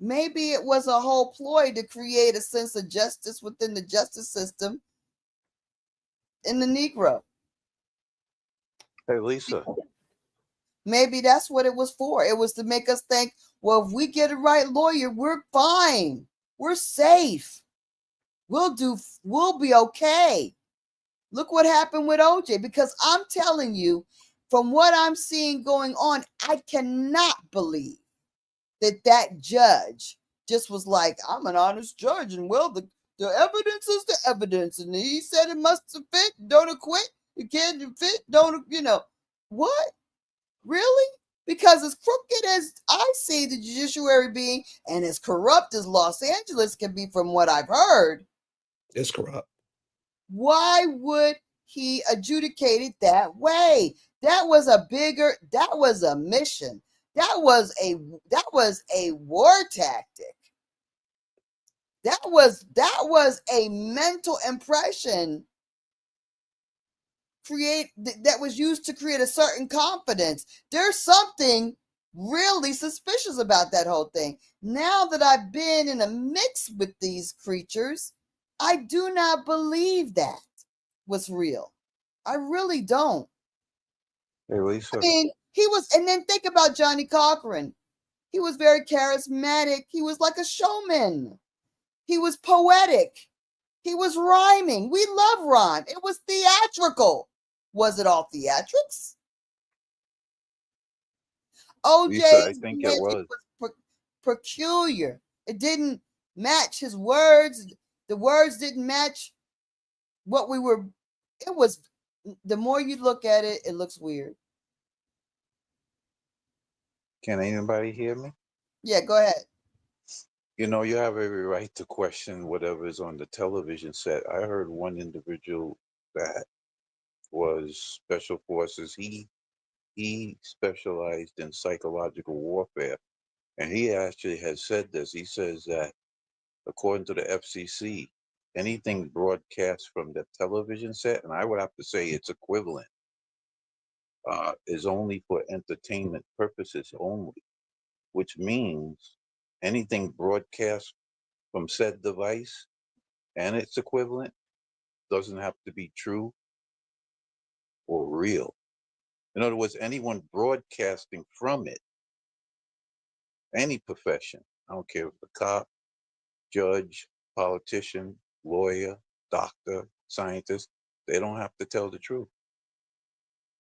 [SPEAKER 2] maybe it was a whole ploy to create a sense of justice within the justice system in the Negro.
[SPEAKER 3] Hey, Lisa.
[SPEAKER 2] Maybe that's what it was for. It was to make us think, well, if we get a right lawyer, we're fine. We're safe. We'll be okay. Look what happened with OJ, because I'm telling you, from what I'm seeing going on, I cannot believe that judge just was like, I'm an honest judge, and well, the evidence is the evidence, and he said it must have fit, don't acquit, it can't fit, don't, you know. What? Really? Because as crooked as I see the judiciary being and as corrupt as Los Angeles can be from what I've heard,
[SPEAKER 1] It's corrupt.
[SPEAKER 2] why would he adjudicate it that way? That was a mission. That was a war tactic. That was a mental impression that was used to create a certain confidence. There's something really suspicious about that whole thing. Now that I've been in a mix with these creatures, I do not believe that was real. I really don't.
[SPEAKER 3] Hey, Lisa.
[SPEAKER 2] I mean, and then think about Johnny Cochran. He was very charismatic. He was like a showman. He was poetic. He was rhyming. We love rhyme. It was theatrical. Was it all theatrics?
[SPEAKER 3] Lisa, I
[SPEAKER 2] OJ's
[SPEAKER 3] think it
[SPEAKER 2] music
[SPEAKER 3] was.
[SPEAKER 2] was peculiar. It didn't match his words. The words didn't match what we were. It was, the more you look at it, it looks weird.
[SPEAKER 3] Can anybody hear me?
[SPEAKER 2] Yeah, go ahead.
[SPEAKER 3] You know, you have every right to question whatever is on the television set. I heard one individual that was special forces. He specialized in psychological warfare, and he actually has said this. He says that according to the FCC, anything broadcast from the television set, and I would have to say it's equivalent, is only for entertainment purposes only, which means anything broadcast from said device and its equivalent doesn't have to be true or real. In other words, anyone broadcasting from it, any profession, I don't care if it's a cop, judge, politician, lawyer, doctor, scientist, they don't have to tell the truth.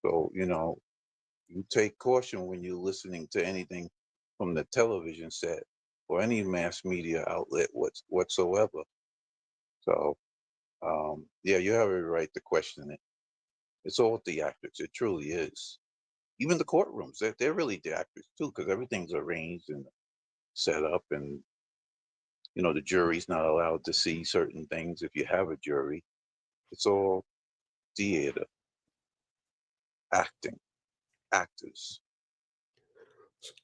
[SPEAKER 3] So, you take caution when you're listening to anything from the television set or any mass media outlet whatsoever. So, yeah, you have every right to question it. It's all theatrics. It truly is. Even the courtrooms, they're really theatrics too, because everything's arranged and set up, and the jury's not allowed to see certain things if you have a jury. It's all theater, acting, actors.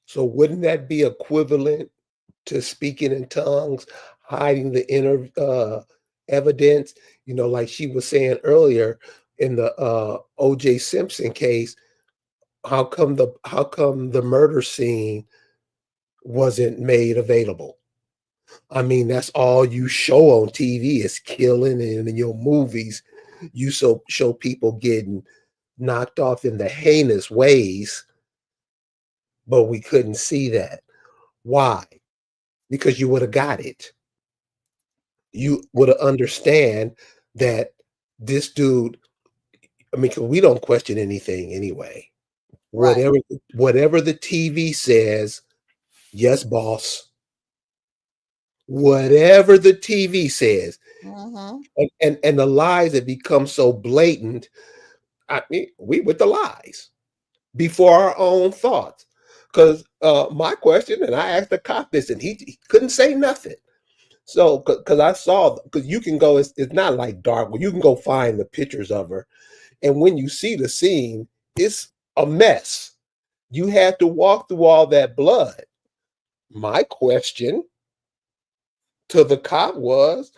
[SPEAKER 1] So wouldn't that be equivalent to speaking in tongues, hiding the inner evidence? Like she was saying earlier in the O.J. Simpson case, how come the murder scene wasn't made available? I mean, that's all you show on TV is killing, and in your movies, you show people getting knocked off in the heinous ways, but we couldn't see that. Why? Because you would have got it. You would have understand that this dude. I mean, 'cause we don't question anything anyway.
[SPEAKER 2] Right.
[SPEAKER 1] Whatever the TV says, yes, boss. Whatever the TV says,
[SPEAKER 2] Mm-hmm.
[SPEAKER 1] and the lies have become so blatant. I mean, we with the lies before our own thoughts. Because my question, and I asked the cop this, and he couldn't say nothing. So, because I saw, because you can go, it's not like dark, but you can go find the pictures of her. And when you see the scene, it's a mess. You had to walk through all that blood. My question to the cop was,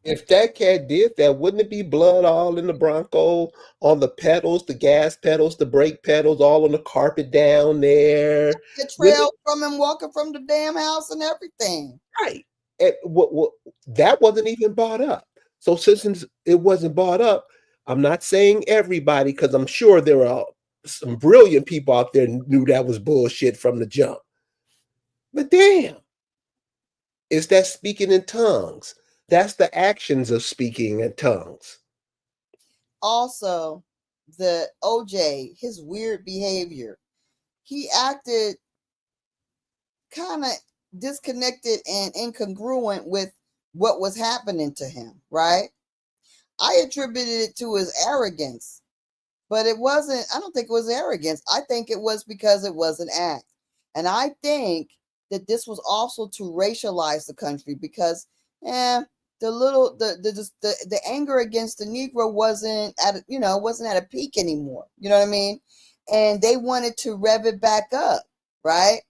[SPEAKER 1] if that cat did that, wouldn't it be blood all in the Bronco, on the pedals, the gas pedals, the brake pedals, all on the carpet down there?
[SPEAKER 2] The
[SPEAKER 1] Wouldn't
[SPEAKER 2] trail
[SPEAKER 1] it?
[SPEAKER 2] from him walking from the damn house and everything.
[SPEAKER 1] Right. And that wasn't even brought up. So since it wasn't brought up, I'm not saying everybody, because I'm sure there are some brilliant people out there knew that was bullshit from the jump. But damn, is that speaking in tongues? That's the actions of speaking in tongues.
[SPEAKER 2] Also, the OJ, his weird behavior. He acted kind of disconnected and incongruent with what was happening to him, right? I attributed it to his arrogance. But it wasn't, I don't think it was arrogance. I think it was because it was an act. And I think that this was also to racialize the country because the anger against the Negro wasn't at a peak anymore. You know what I mean? And they wanted to rev it back up, right?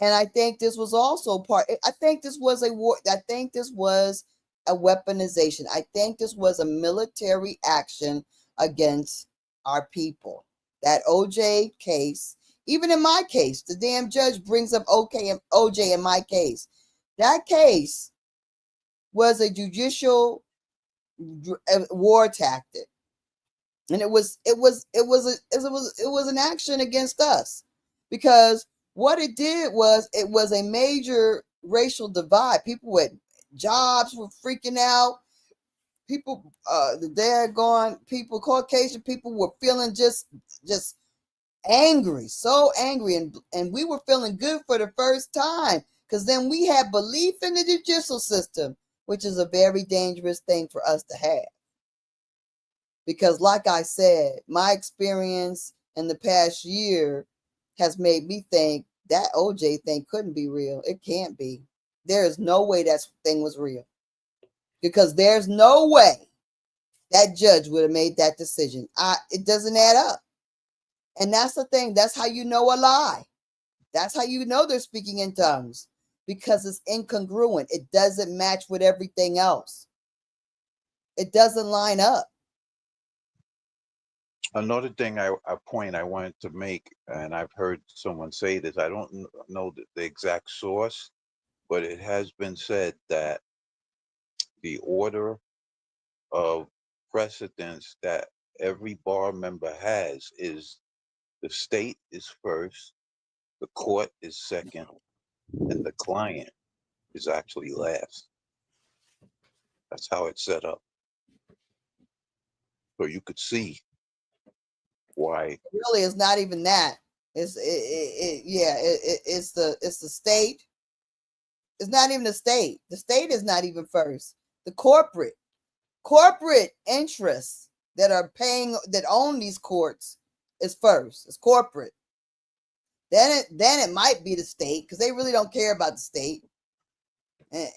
[SPEAKER 2] And I think this was also I think this was a war. I think this was a weaponization. I think this was a military action against our people. That OJ case, even in my case, the damn judge brings up OJ in my case. That case was a judicial war tactic. And it was an action against us, because what it did was it was a major racial divide. People with jobs were freaking out. People, people, Caucasian people were feeling just angry, so angry, and we were feeling good for the first time, because then we had belief in the judicial system, which is a very dangerous thing for us to have. Because like I said, my experience in the past year has made me think that OJ thing couldn't be real. It can't be. There is no way that thing was real. Because there's no way that judge would have made that decision. It doesn't add up. And that's the thing. That's how you know a lie. That's how you know they're speaking in tongues. Because it's incongruent. It doesn't match with everything else. It doesn't line up.
[SPEAKER 3] Another thing I wanted to make, and I've heard someone say this, I don't know the exact source, but it has been said that the order of precedence that every bar member has is the state is first, the court is second, and the client is actually last. That's how it's set up. So you could see why.
[SPEAKER 2] Really, it's not even that. It's the state. It's not even the state. The state is not even first. The corporate interests that own these courts is first. It's corporate. Then it might be the state, because they really don't care about the state. And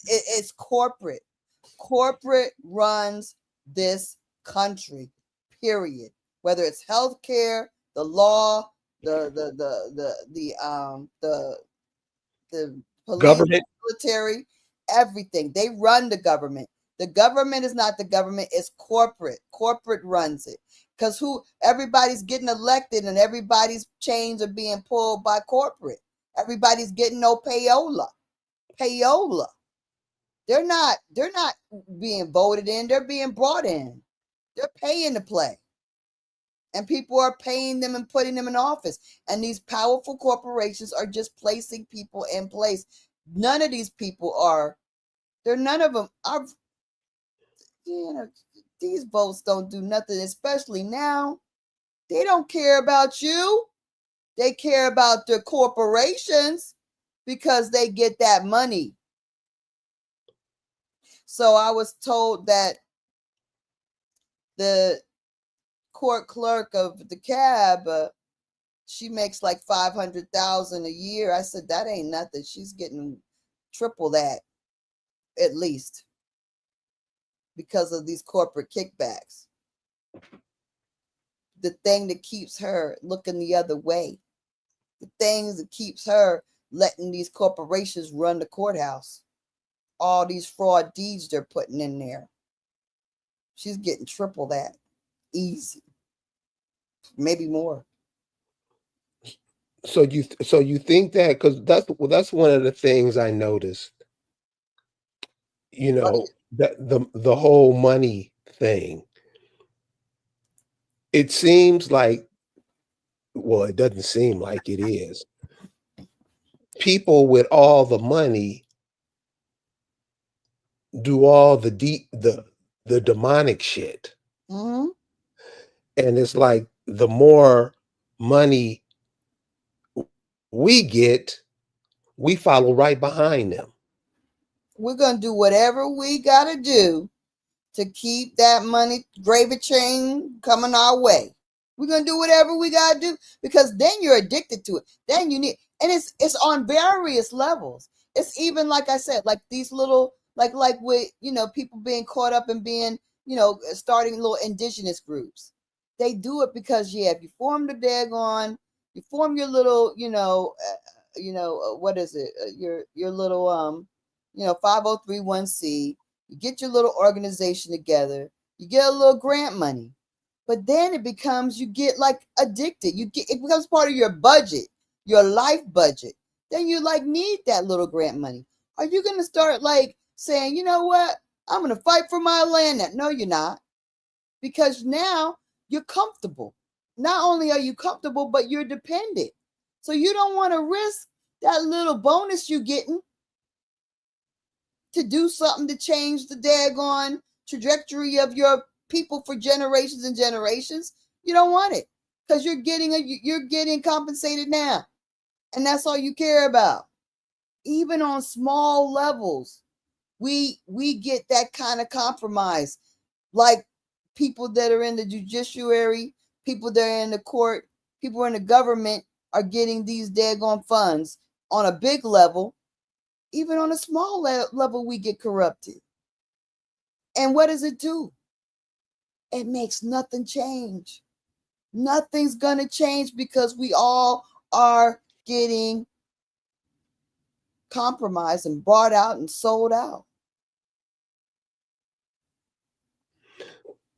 [SPEAKER 2] it's corporate. Corporate runs this country. Period. Whether it's healthcare, the law, the police,
[SPEAKER 1] Government.
[SPEAKER 2] military, everything. They run the government. The government is not the government, it's corporate. Corporate runs it. Because everybody's getting elected and everybody's chains are being pulled by corporate. Everybody's getting no payola. Payola. They're not being voted in, they're being brought in. They're paying to play. And people are paying them and putting them in office. And these powerful corporations are just placing people in place. None of these people none of them are, these votes don't do nothing, especially now. They don't care about you. They care about the corporations because they get that money. So I was told that the court clerk of DeKalb, she makes like $500,000 a year. I said, that ain't nothing. She's getting triple that, at least, because of these corporate kickbacks. The thing that keeps her looking the other way, the things that keeps her letting these corporations run the courthouse, all these fraud deeds they're putting in there. She's getting triple that. Easy. Maybe more.
[SPEAKER 1] So you think that, because that's one of the things I noticed, that the whole money thing, it seems like, well, it doesn't seem like it is. People with all the money do all the demonic shit.
[SPEAKER 2] Mm-hmm.
[SPEAKER 1] And it's like the more money we get, we follow right behind them.
[SPEAKER 2] We're going to do whatever we got to do to keep that money gravy train coming our way. We're gonna do whatever we gotta do because then you're addicted to it. Then you need, and it's on various levels. It's even like I said, like these little like with people being caught up in being starting little indigenous groups. They do it because if you form the daggone, you form your little what is it your little 5031c. You get your little organization together. You get a little grant money. But then it becomes, you get like addicted. It becomes part of your budget, your life budget. Then you like need that little grant money. Are you going to start like saying, you know what? I'm going to fight for my land. No, you're not. Because now you're comfortable. Not only are you comfortable, but you're dependent. So you don't want to risk that little bonus you're getting to do something to change the daggone trajectory of your people for generations and generations. You don't want it because you're getting compensated now, and that's all you care about. Even on small levels, we get that kind of compromise, like people that are in the judiciary, people that are in the court, people in the government are getting these daggone funds on a big level. Even on a small level, we get corrupted. And what does it do? It makes nothing change. Nothing's going to change because we all are getting compromised and bought out and sold out.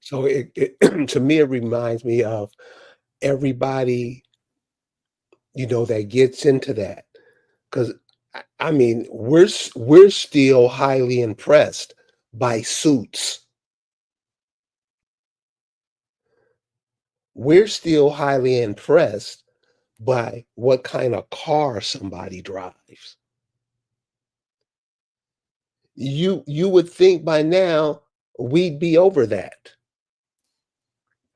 [SPEAKER 1] So to me, it reminds me of everybody, that gets into that. Because I mean, we're still highly impressed by suits. We're still highly impressed by what kind of car somebody drives. You would think by now we'd be over that.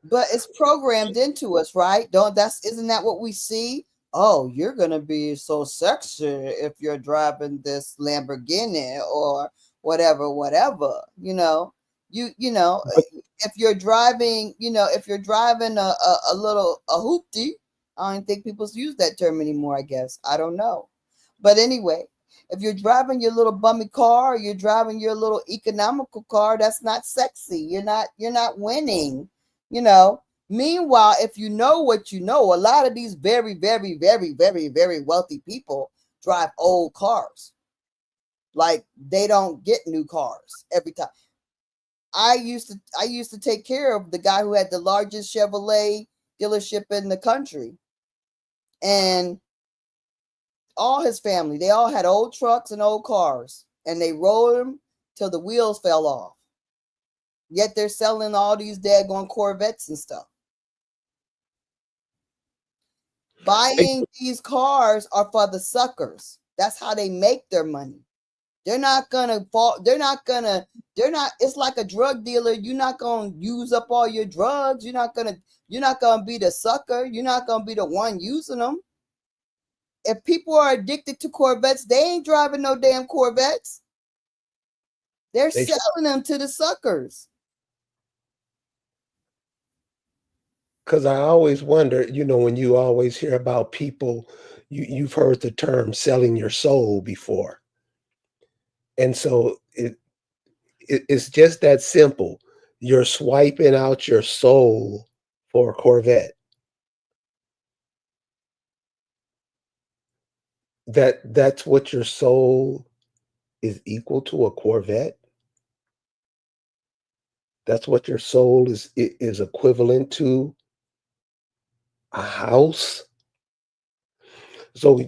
[SPEAKER 2] But it's programmed into us, right? Isn't that what we see? Oh, you're gonna be so sexy if you're driving this Lamborghini or whatever.
[SPEAKER 1] But
[SPEAKER 2] If you're driving, a little a hoopty. I don't think people use that term anymore. I guess I don't know, but anyway, if you're driving your little bummy car, or you're driving your little economical car, that's not sexy. You're not winning. Meanwhile, if you know what you know, a lot of these very, very, very, very, very wealthy people drive old cars. Like they don't get new cars every time. I used to take care of the guy who had the largest Chevrolet dealership in the country. And all his family, they all had old trucks and old cars. And they rode them till the wheels fell off. Yet they're selling all these daggone Corvettes and stuff. Buying these cars are for the suckers. That's how they make their money. They're not gonna fall. It's like a drug dealer. You're not gonna use up all your drugs. You're not gonna be the sucker. You're not gonna be the one using them. If people are addicted to Corvettes, they ain't driving no damn Corvettes. They're selling them to the suckers.
[SPEAKER 1] Because I always wonder, when you always hear about people, you've heard the term selling your soul before. And so it's just that simple. You're swiping out your soul for a Corvette. That's what your soul is equal to, a Corvette. That's what your soul is equivalent to, a house. So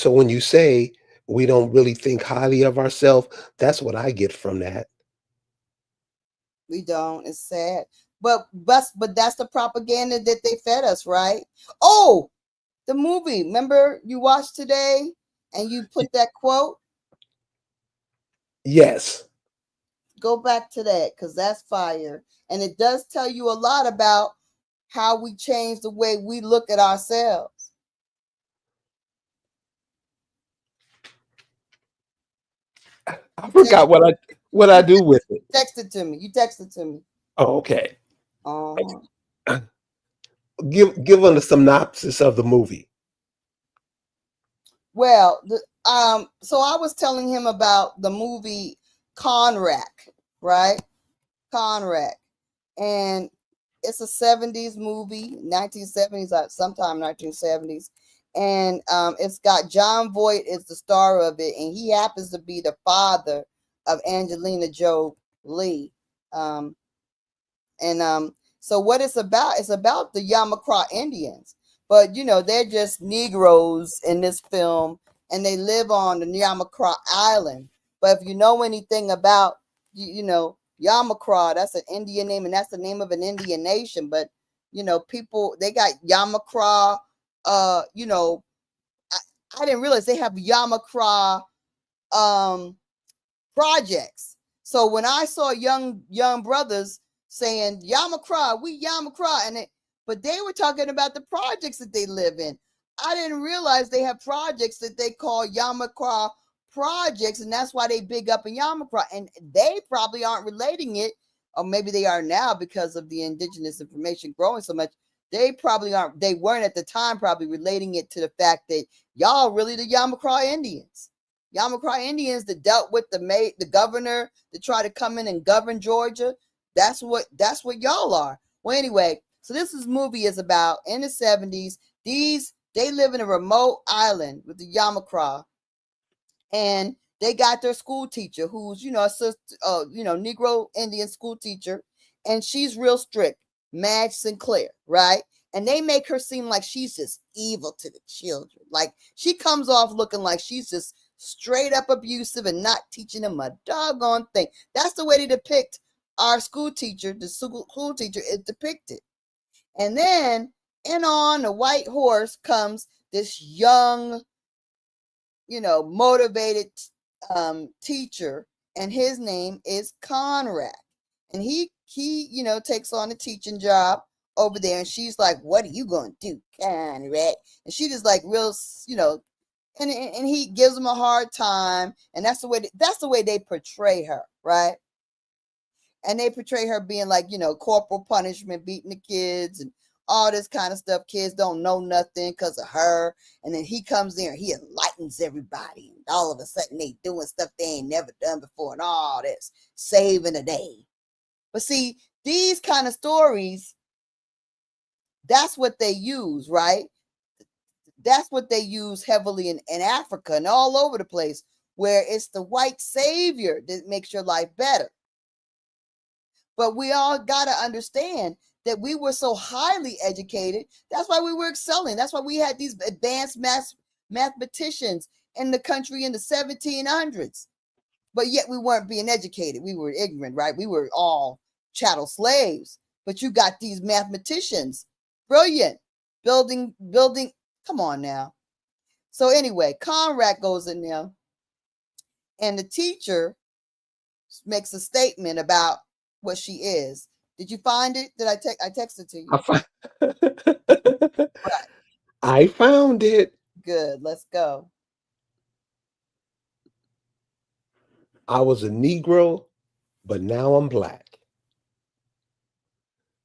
[SPEAKER 1] when you say we don't really think highly of ourselves, that's what I get from that.
[SPEAKER 2] We don't. It's sad. But that's the propaganda that they fed us, right? Oh, the movie. Remember you watched today and you put that quote?
[SPEAKER 1] Yes.
[SPEAKER 2] Go back to that because that's fire. And it does tell you a lot about how we change the way we look at ourselves.
[SPEAKER 1] I forgot what I do with it.
[SPEAKER 2] Text it to me. You text it to me.
[SPEAKER 1] Oh, okay.
[SPEAKER 2] Uh-huh.
[SPEAKER 1] Give us a synopsis of the movie.
[SPEAKER 2] Well, so I was telling him about the movie Conrack, right? Conrack. And it's a 70s movie, 1970s, sometime 1970s. And it's got John Voight is the star of it, and he happens to be the father of Angelina Jolie. So what it's about the Yamakra Indians. But, they're just Negroes in this film, and they live on the Yamakra Island. But if you know anything about, Yamakra, that's an Indian name, and that's the name of an Indian nation. But, people, they got Yamakra, I didn't realize they have Yamakra projects. So when I saw young brothers saying Yamakra, we Yamakra, but they were talking about the projects that they live in. I didn't realize they have projects that they call Yamakra projects, and that's why they big up in Yamakra. And they probably aren't relating it, or maybe they are now because of the indigenous information growing so much. They probably aren't. They weren't at the time probably relating it to the fact that y'all really the Yamakra Indians. Yamakra Indians that dealt with the governor to try to come in and govern Georgia. That's what y'all are. Well, anyway, so this movie is about in the 70s. They live in a remote island with the Yamakra, and they got their school teacher who's a Negro Indian school teacher, and she's real strict, Madge Sinclair, right? And they make her seem like she's just evil to the children. Like she comes off looking like she's just straight up abusive and not teaching them a doggone thing. That's the way they depict our school teacher. The school teacher is depicted. And then on the white horse comes this young, motivated teacher, and his name is Conrack. And he takes on a teaching job over there, and she's like, what are you going to do, Conrack? And she just like real, and he gives him a hard time, and that's the way they portray her, right? And they portray her being like, corporal punishment, beating the kids and all this kind of stuff. Kids don't know nothing because of her. And then he comes there and he enlightens everybody. And all of a sudden they doing stuff they ain't never done before and all this, saving the day. But see, these kind of stories, that's what they use, right? That's what they use heavily in Africa and all over the place, where it's the white savior that makes your life better. But we all got to understand that we were so highly educated. That's why we were excelling. That's why we had these advanced mathematicians in the country in the 1700s. But yet we weren't being educated. We were ignorant, right? We were all chattel slaves. But you got these mathematicians, brilliant, building. Come on now. So anyway, Conrack goes in there, and the teacher makes a statement about what she is. Did you find it? Did I texted to you? Right.
[SPEAKER 1] I found it.
[SPEAKER 2] Good. Let's go.
[SPEAKER 1] I was a Negro, but now I'm black.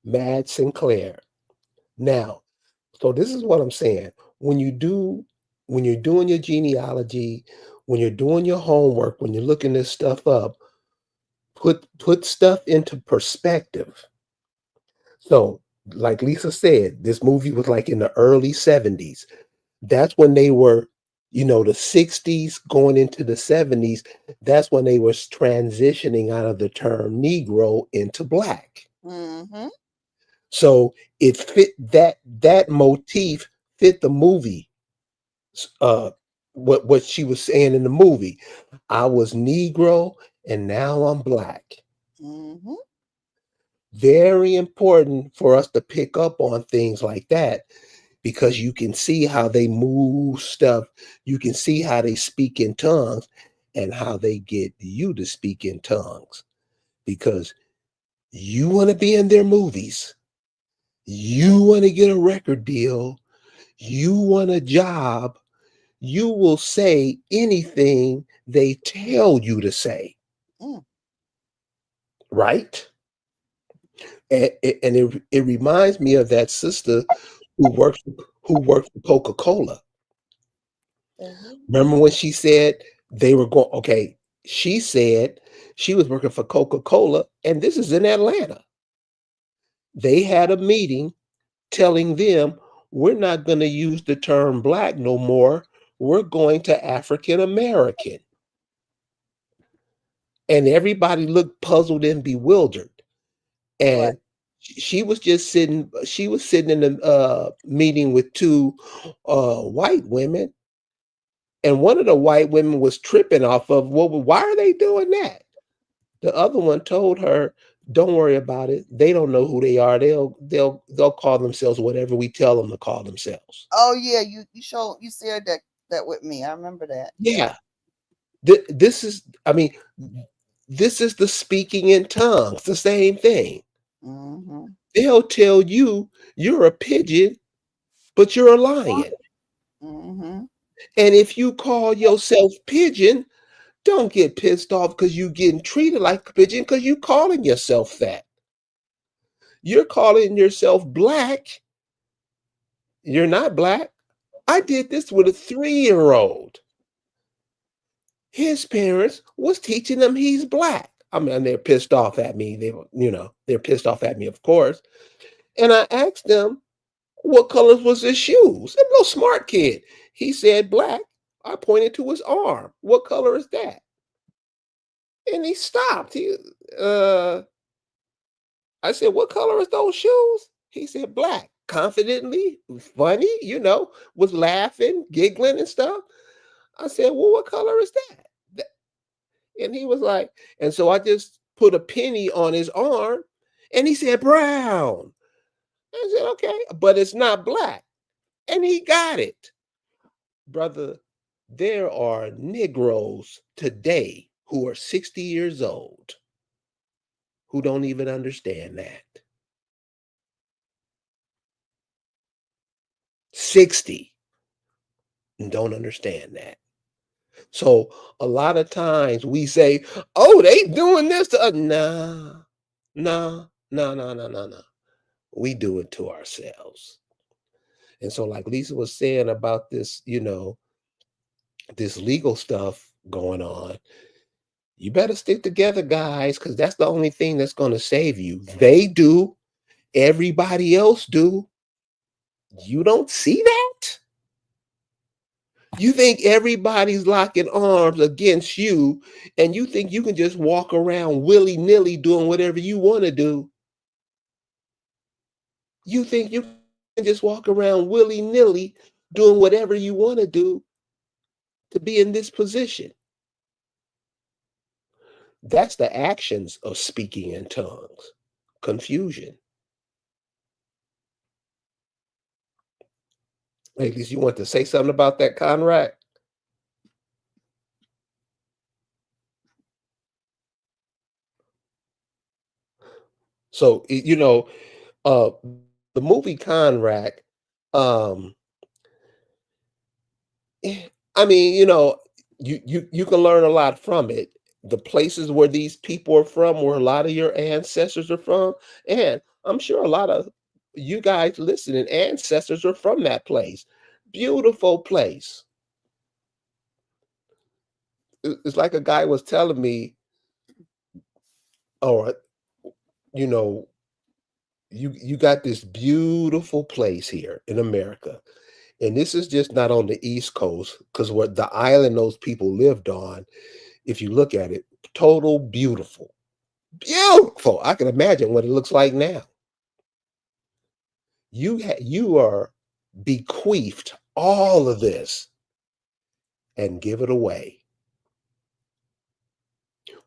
[SPEAKER 1] Madge Sinclair. Now, so this is what I'm saying. When you're doing your genealogy, when you're doing your homework, when you're looking this stuff up, put stuff into perspective. So, like Lisa said, this movie was like in the early 70s. That's when they were, the 60s going into the 70s. That's when they were transitioning out of the term Negro into black.
[SPEAKER 2] Mm-hmm.
[SPEAKER 1] So it fit that motif fit the movie. What she was saying in the movie, I was Negro and now I'm black.
[SPEAKER 2] Mm-hmm.
[SPEAKER 1] Very important for us to pick up on things like that, because you can see how they move stuff. You can see how they speak in tongues and how they get you to speak in tongues, because you want to be in their movies. You want to get a record deal. You want a job. you will say anything they tell you to say,
[SPEAKER 2] Mm.
[SPEAKER 1] right? And it reminds me of that sister who works for Coca-Cola.
[SPEAKER 2] Mhm.
[SPEAKER 1] Remember when she said they were going, okay, she said she was working for Coca-Cola, and this is in Atlanta. They had a meeting telling them, we're not going to use the term black no more. We're going to African American. And everybody looked puzzled and bewildered.
[SPEAKER 2] Right.
[SPEAKER 1] And she was just sitting, she was sitting in a meeting with two white women. And one of the white women was tripping off of, well, why are they doing that? The other one told her, don't worry about it. They don't know who they are. They'll call themselves whatever we tell them to call themselves.
[SPEAKER 2] Oh yeah, you shared that with me. I remember that. Yeah.
[SPEAKER 1] Yeah. This is, I mean, this is the speaking in tongues, the same thing.
[SPEAKER 2] Mm-hmm.
[SPEAKER 1] They'll tell you you're a pigeon, but you're a lion.
[SPEAKER 2] Mm-hmm.
[SPEAKER 1] And if you call yourself pigeon, don't get pissed off because you getting treated like a pigeon because you calling yourself that. You're calling yourself black. You're not black. I did this with a 3-year-old. His parents was teaching him he's black. I mean, they're pissed off at me. They're pissed off at me, of course. And I asked them, what colors was his shoes? I'm no smart kid. He said black. I pointed to his arm. What color is that? And he stopped. Uh, I said, what color is those shoes? He said black. Confidently, funny, was laughing, giggling and stuff. I said, well, what color is that? And he was like, and so I just put a penny on his arm and he said, brown. I said, okay, but it's not black. And he got it. Brother, there are Negroes today who are 60 years old who don't even understand that. 60 and don't understand that. So a lot of times we say, oh, they doing this to us. Nah, nah, nah, nah, nah, nah, nah. We do it to ourselves. And so, like Lisa was saying about this, this legal stuff going on, you better stick together, guys, because that's the only thing that's going to save you. They do, everybody else do. You don't see that? You think everybody's locking arms against you, and you think you can just walk around willy-nilly doing whatever you want to do. You think you can just walk around willy-nilly doing whatever you want to do to be in this position. That's the actions of speaking in tongues. Confusion. Ladies, you want to say something about that, Conrad? So, uh, the movie Conrad, um, I mean, you can learn a lot from it. The places where these people are from, where a lot of your ancestors are from, and I'm sure a lot of you guys listening ancestors are from that place. Beautiful place. It's like a guy was telling me, or you know, you got this beautiful place here in America. And this is just not on the East Coast, because what the island those people lived on, if you look at it, total beautiful. Beautiful. I can imagine what it looks like now. You are bequeathed all of this and give it away.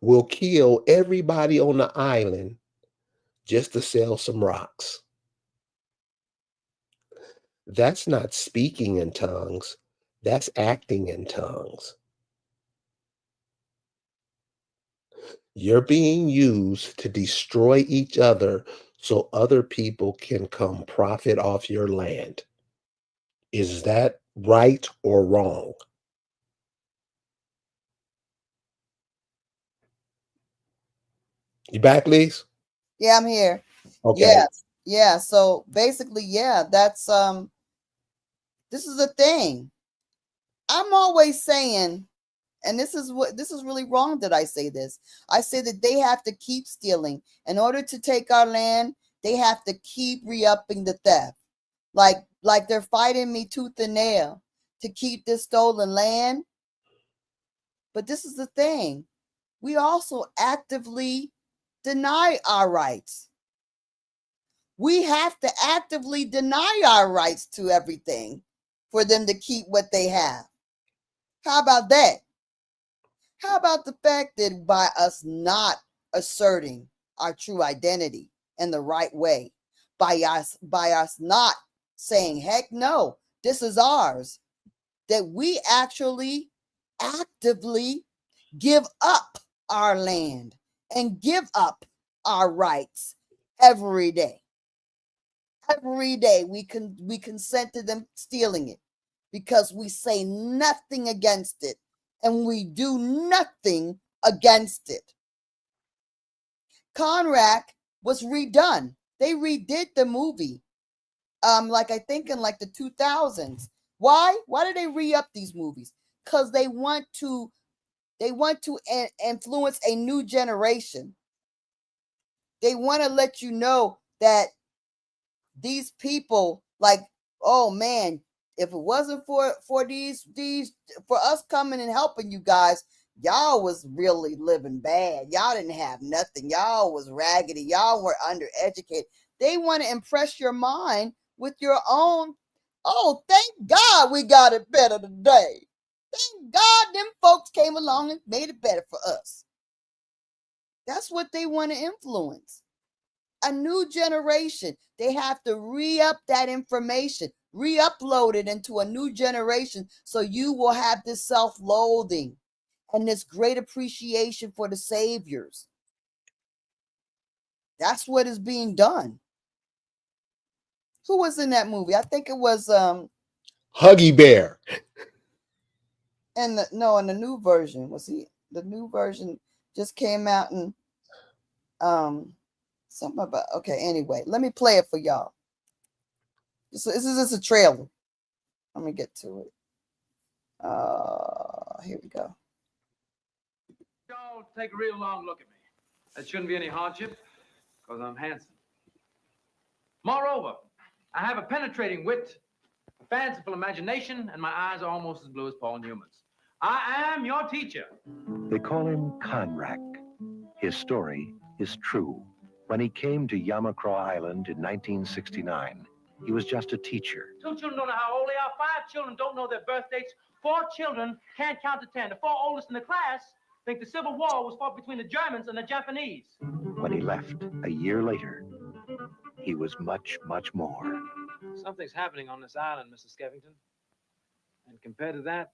[SPEAKER 1] We'll kill everybody on the island just to sell some rocks. That's not speaking in tongues. That's acting in tongues. You're being used to destroy each other so other people can come profit off your land. Is that right or wrong? You back, Lise?
[SPEAKER 2] Yeah, I'm here.
[SPEAKER 1] Okay.
[SPEAKER 2] Yes. Yeah. So basically, yeah, that's this is the thing. I'm always saying, and this is really wrong that I say this. I say that they have to keep stealing. In order to take our land, they have to keep re-upping the theft. Like they're fighting me tooth and nail to keep this stolen land. But this is the thing. We also actively deny our rights. We have to actively deny our rights to everything for them to keep what they have. How about that? How about the fact that by us not asserting our true identity in the right way, by us not saying, heck no, this is ours, that we actually actively give up our land and give up our rights every day. Every day we consent to them stealing it because we say nothing against it and we do nothing against it. Conrack was redone. They redid the movie. Like I think in like the 2000s. Why? Why did they re-up these movies? Because they want to influence a new generation. They want to let you know that these people, like, oh man, if it wasn't for these for us coming and helping you guys, y'all was really living bad. Y'all didn't have nothing. Y'all was raggedy. Y'all were undereducated. They want to impress your mind with your own. Oh, thank God we got it better today. Thank God them folks came along and made it better for us. That's what they want to influence. A new generation. They have to re-up that information, re-upload it into a new generation so you will have this self-loathing and this great appreciation for the saviors. That's what is being done. Who was in that movie? I think it was
[SPEAKER 1] Huggy Bear.
[SPEAKER 2] in the new version. Was he the new version just came out and something about okay, anyway, let me play it for y'all. This is just a trailer. Let me get to it. Here we go.
[SPEAKER 4] Y'all take a real long look at me. That shouldn't be any hardship, because I'm handsome. Moreover, I have a penetrating wit, a fanciful imagination, and my eyes are almost as blue as Paul Newman's. I am your teacher.
[SPEAKER 5] They call him Conrack. His story is true. When he came to Yamacraw Island in 1969, he was just a teacher.
[SPEAKER 4] 2 children don't know how old they are. 5 children don't know their birth dates. 4 children can't count to 10. The 4 oldest in the class think the Civil War was fought between the Germans and the Japanese.
[SPEAKER 5] When he left a year later, he was much, much more.
[SPEAKER 4] Something's happening on this island, Mrs. Skeffington. And compared to that,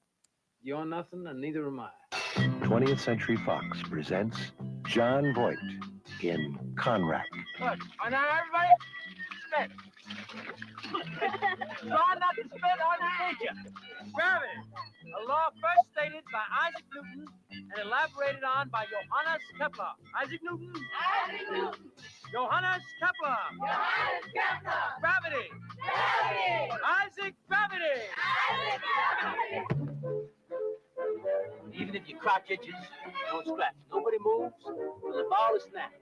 [SPEAKER 4] you're nothing and neither am I.
[SPEAKER 5] 20th Century Fox presents John Voight in Conrack.
[SPEAKER 4] Look, and now everybody, spit. Try not to spit on the teacher. Gravity, a law first stated by Isaac Newton and elaborated on by Johannes Kepler. Isaac Newton? Isaac Newton. Johannes Kepler. Johannes Kepler. Gravity. Gravity. Isaac Gravity. Isaac Gravity. Even if you crotch itches, don't scratch. Nobody moves till the ball is snapped.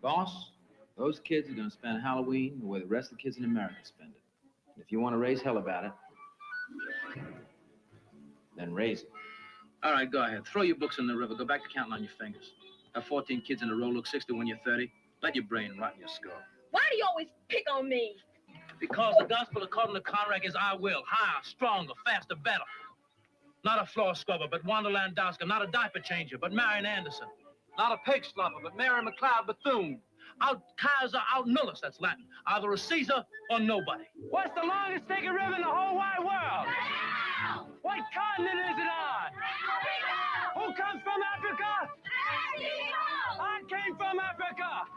[SPEAKER 4] Boss, those kids are going to spend Halloween the way the rest of the kids in America spend it. And if you want to raise hell about it, then raise it. All right, go ahead. Throw your books in the river. Go back to counting on your fingers. Have 14 kids in a row, look 60 when you're 30. Let your brain rot in your skull.
[SPEAKER 6] Why do you always pick on me?
[SPEAKER 4] Because the gospel according to Conrack is I will. Higher, stronger, faster, better. Not a floor scrubber, but Wanda Landowska. Not a diaper changer, but Marian Anderson. Not a pig sluffer, but Mary McLeod Bethune. Out Kaiser, out Nullus, that's Latin. Either a Caesar or nobody. What's the longest stinking river in the whole wide world? What continent is it on? Who comes from Africa? I came from Africa.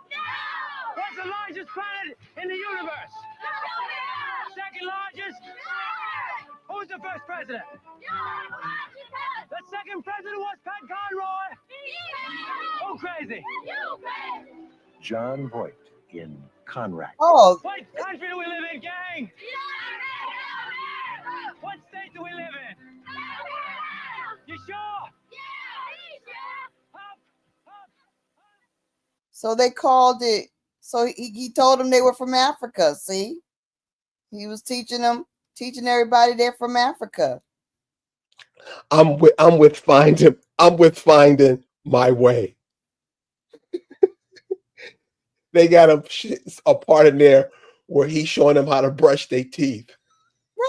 [SPEAKER 4] the largest planet in the universe? Second largest? Who's the first president? The second president was Pat Conroy. Who crazy?
[SPEAKER 5] John Voight in Conrack.
[SPEAKER 2] Oh,
[SPEAKER 4] What country do we live in, gang? What state do we live in? You sure? Up, up.
[SPEAKER 2] so they called it. So he told them they were from Africa. See, he was teaching everybody they're from Africa.
[SPEAKER 1] I'm with finding my way. They got a part in there where he's showing them how to brush their teeth.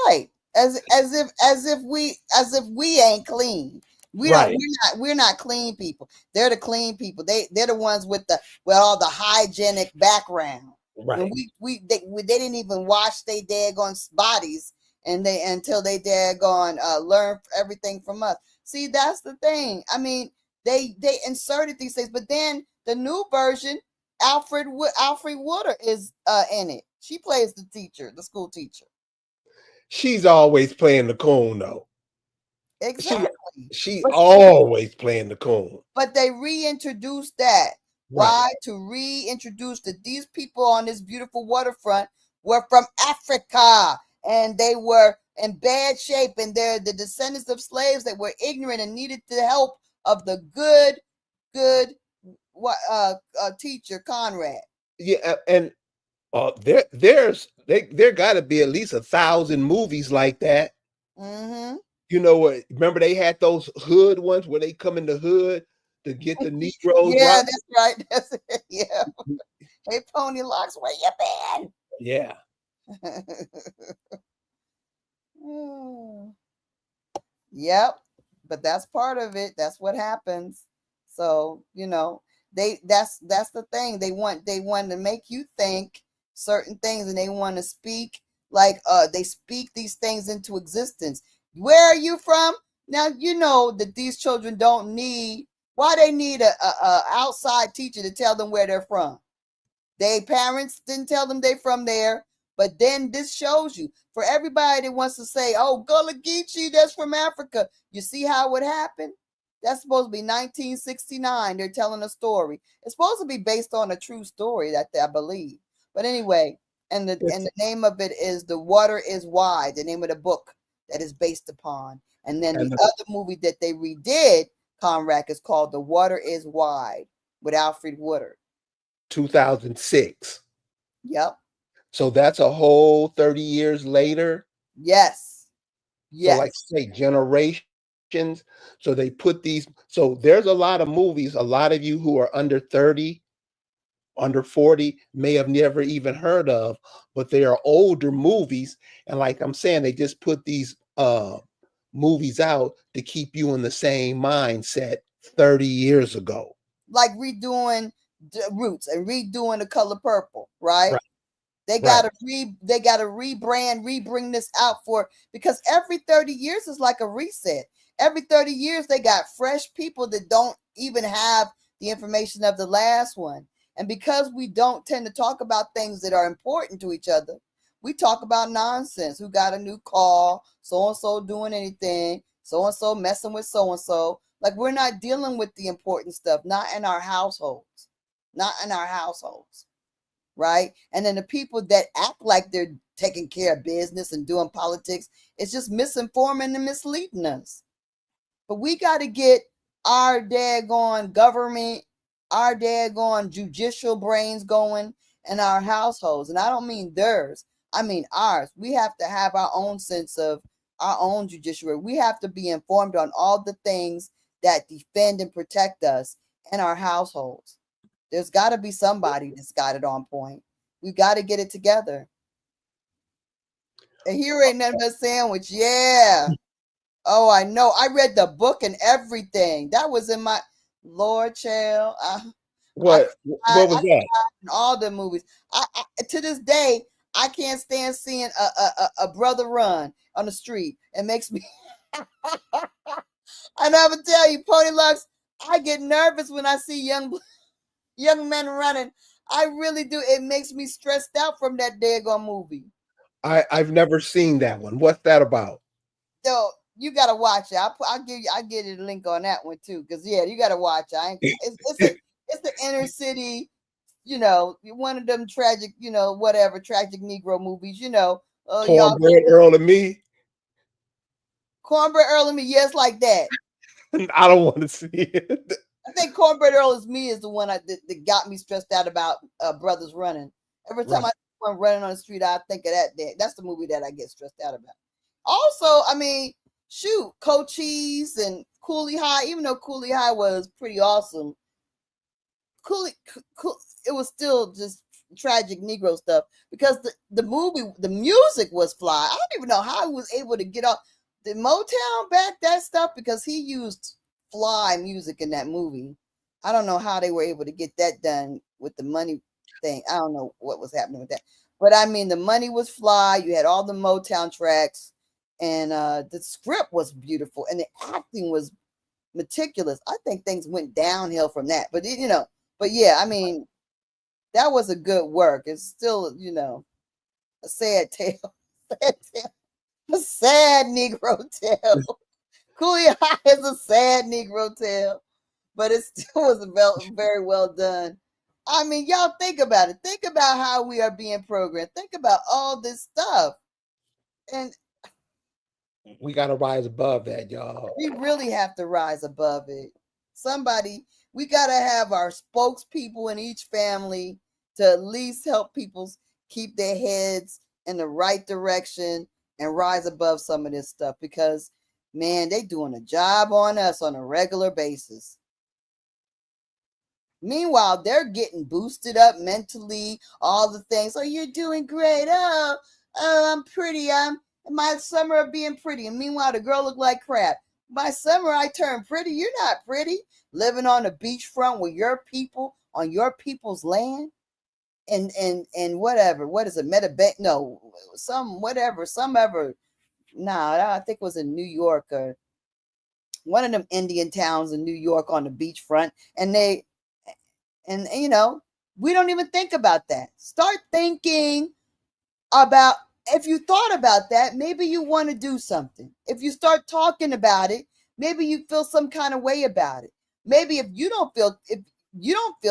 [SPEAKER 2] Right. As if we ain't clean.
[SPEAKER 1] Right.
[SPEAKER 2] We're not clean people. They're the clean people. They're the ones with all the hygienic background.
[SPEAKER 1] Right.
[SPEAKER 2] And they didn't even wash their daggone bodies until they daggone learn everything from us. See, that's the thing. I mean, they inserted these things, but then the new version, Alfred Woodard is in it. She plays the teacher, the school teacher.
[SPEAKER 1] She's always playing the coon though.
[SPEAKER 2] Exactly.
[SPEAKER 1] She always playing the coon.
[SPEAKER 2] But they reintroduced that.
[SPEAKER 1] Right.
[SPEAKER 2] Why? To reintroduce that these people on this beautiful waterfront were from Africa and they were in bad shape and they're the descendants of slaves that were ignorant and needed the help of the good teacher Conrad.
[SPEAKER 1] Yeah, and there got to be at least 1,000 movies like that.
[SPEAKER 2] Mm-hmm.
[SPEAKER 1] You know what? Remember they had those hood ones where they come in the hood to get the Negroes.
[SPEAKER 2] Yeah,
[SPEAKER 1] right?
[SPEAKER 2] that's right. That's it. Yeah. Hey, Pony Locks, where you been?
[SPEAKER 1] Yeah.
[SPEAKER 2] Yep, but that's part of it. That's what happens. So that's the thing. They want to make you think certain things, and they want to speak like they speak these things into existence. Where are you from? Now you know that these children don't need. Why they need a outside teacher to tell them where they're from? Their parents didn't tell them they from there. But then this shows you, for everybody that wants to say, oh, Gullah Geechee, that's from Africa. You see how it happened? That's supposed to be 1969. They're telling a story. It's supposed to be based on a true story that I believe. But anyway, and the name of it is The Water is Wide, the name of the book that is based upon. And then the other movie that they redid, Conrack, is called The Water is Wide with Alfred Woodard.
[SPEAKER 1] 2006.
[SPEAKER 2] Yep.
[SPEAKER 1] So that's a whole 30 years later.
[SPEAKER 2] Yes.
[SPEAKER 1] So like say generations. So they put these. So there's a lot of movies. A lot of you who are under 30, under 40 may have never even heard of, but they are older movies. And like I'm saying, they just put these movies out to keep you in the same mindset 30 years ago.
[SPEAKER 2] Like redoing Roots and redoing The Color Purple, right? They gotta rebrand, rebring this out because every 30 years is like a reset. Every 30 years they got fresh people that don't even have the information of the last one. And because we don't tend to talk about things that are important to each other, we talk about nonsense. Who got a new car, so-and-so doing anything, so-and-so messing with so-and-so. Like we're not dealing with the important stuff, not in our households. Right? And then the people that act like they're taking care of business and doing politics, it's just misinforming and misleading us. But we got to get our daggone government, our daggone judicial brains going in our households. And I don't mean theirs. I mean ours. We have to have our own sense of our own judiciary. We have to be informed on all the things that defend and protect us in our households. There's got to be somebody that's got it on point. We got to get it together. And here ain't nothing but sandwich. Yeah. Oh, I know. I read the book and everything. That was in my Lord Child.
[SPEAKER 1] What was that?
[SPEAKER 2] In all the movies. I to this day, I can't stand seeing a brother run on the street. It makes me. I never tell you, Pony Lux, I get nervous when I see young men running. I really do. It makes me stressed out from that daggone movie.
[SPEAKER 1] I've never seen that one. What's that about?
[SPEAKER 2] So you gotta watch it. I'll give you the link on that one too. Cause yeah, you gotta watch it. It's the inner city, one of them tragic, whatever tragic Negro movies, y'all
[SPEAKER 1] Cornbread Earl and Me.
[SPEAKER 2] Cornbread Earl and Me, yes, like that.
[SPEAKER 1] I don't want to see it.
[SPEAKER 2] I think Cornbread Earl is Me is the one that got me stressed out about brothers running. Every time I see one running on the street, I think of that day. That's the movie that I get stressed out about. Also, I mean, shoot, Cochise and Cooley High, even though Cooley High was pretty awesome, it was still just tragic Negro stuff because the music was fly. I don't even know how he was able to get off the Motown back that stuff because he used fly music in that movie. I don't know how they were able to get that done with the money thing. I don't know what was happening with that. But I mean, the money was fly. You had all the Motown tracks, and the script was beautiful, and the acting was meticulous. I think things went downhill from that. But but yeah, I mean, that was a good work. It's still, a sad tale. A sad Negro tale. Cooley High is a sad Negro tale, but it still was very well done. I mean, y'all think about it. Think about how we are being programmed. Think about all this stuff. And
[SPEAKER 1] We got to rise above that, y'all.
[SPEAKER 2] we really have to rise above it. We got to have our spokespeople in each family to at least help people keep their heads in the right direction and rise above some of this stuff because, man, they doing a job on us on a regular basis. Meanwhile, they're getting boosted up mentally, all the things. Oh, you're doing great. Oh, I'm pretty. I'm my summer of being pretty. And meanwhile, the girl looked like crap. My summer, I turned pretty. You're not pretty. Living on the beachfront with your people on your people's land. And whatever. What is it? Metabank? No, some ever. I think it was in New York or one of them Indian towns in New York on the beachfront. And we don't even think about that. Start thinking about, if you thought about that, maybe you want to do something. If you start talking about it, maybe you feel some kind of way about it. Maybe if you don't feel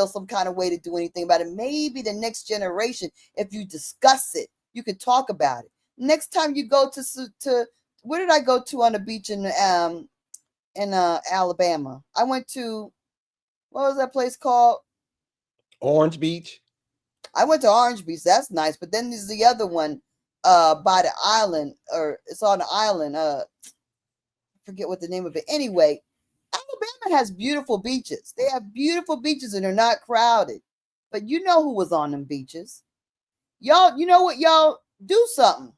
[SPEAKER 2] some kind of way to do anything about it, maybe the next generation, if you discuss it, you could talk about it. Next time you go to where did I go to on the beach in Alabama? I went to, what was that place called?
[SPEAKER 1] Orange Beach.
[SPEAKER 2] I went to Orange Beach. That's nice. But then there's the other one by the island, or it's on the island. I forget what the name of it. Anyway, Alabama has beautiful beaches. They have beautiful beaches and they're not crowded. But you know who was on them beaches. Y'all, you know what, y'all? Do something.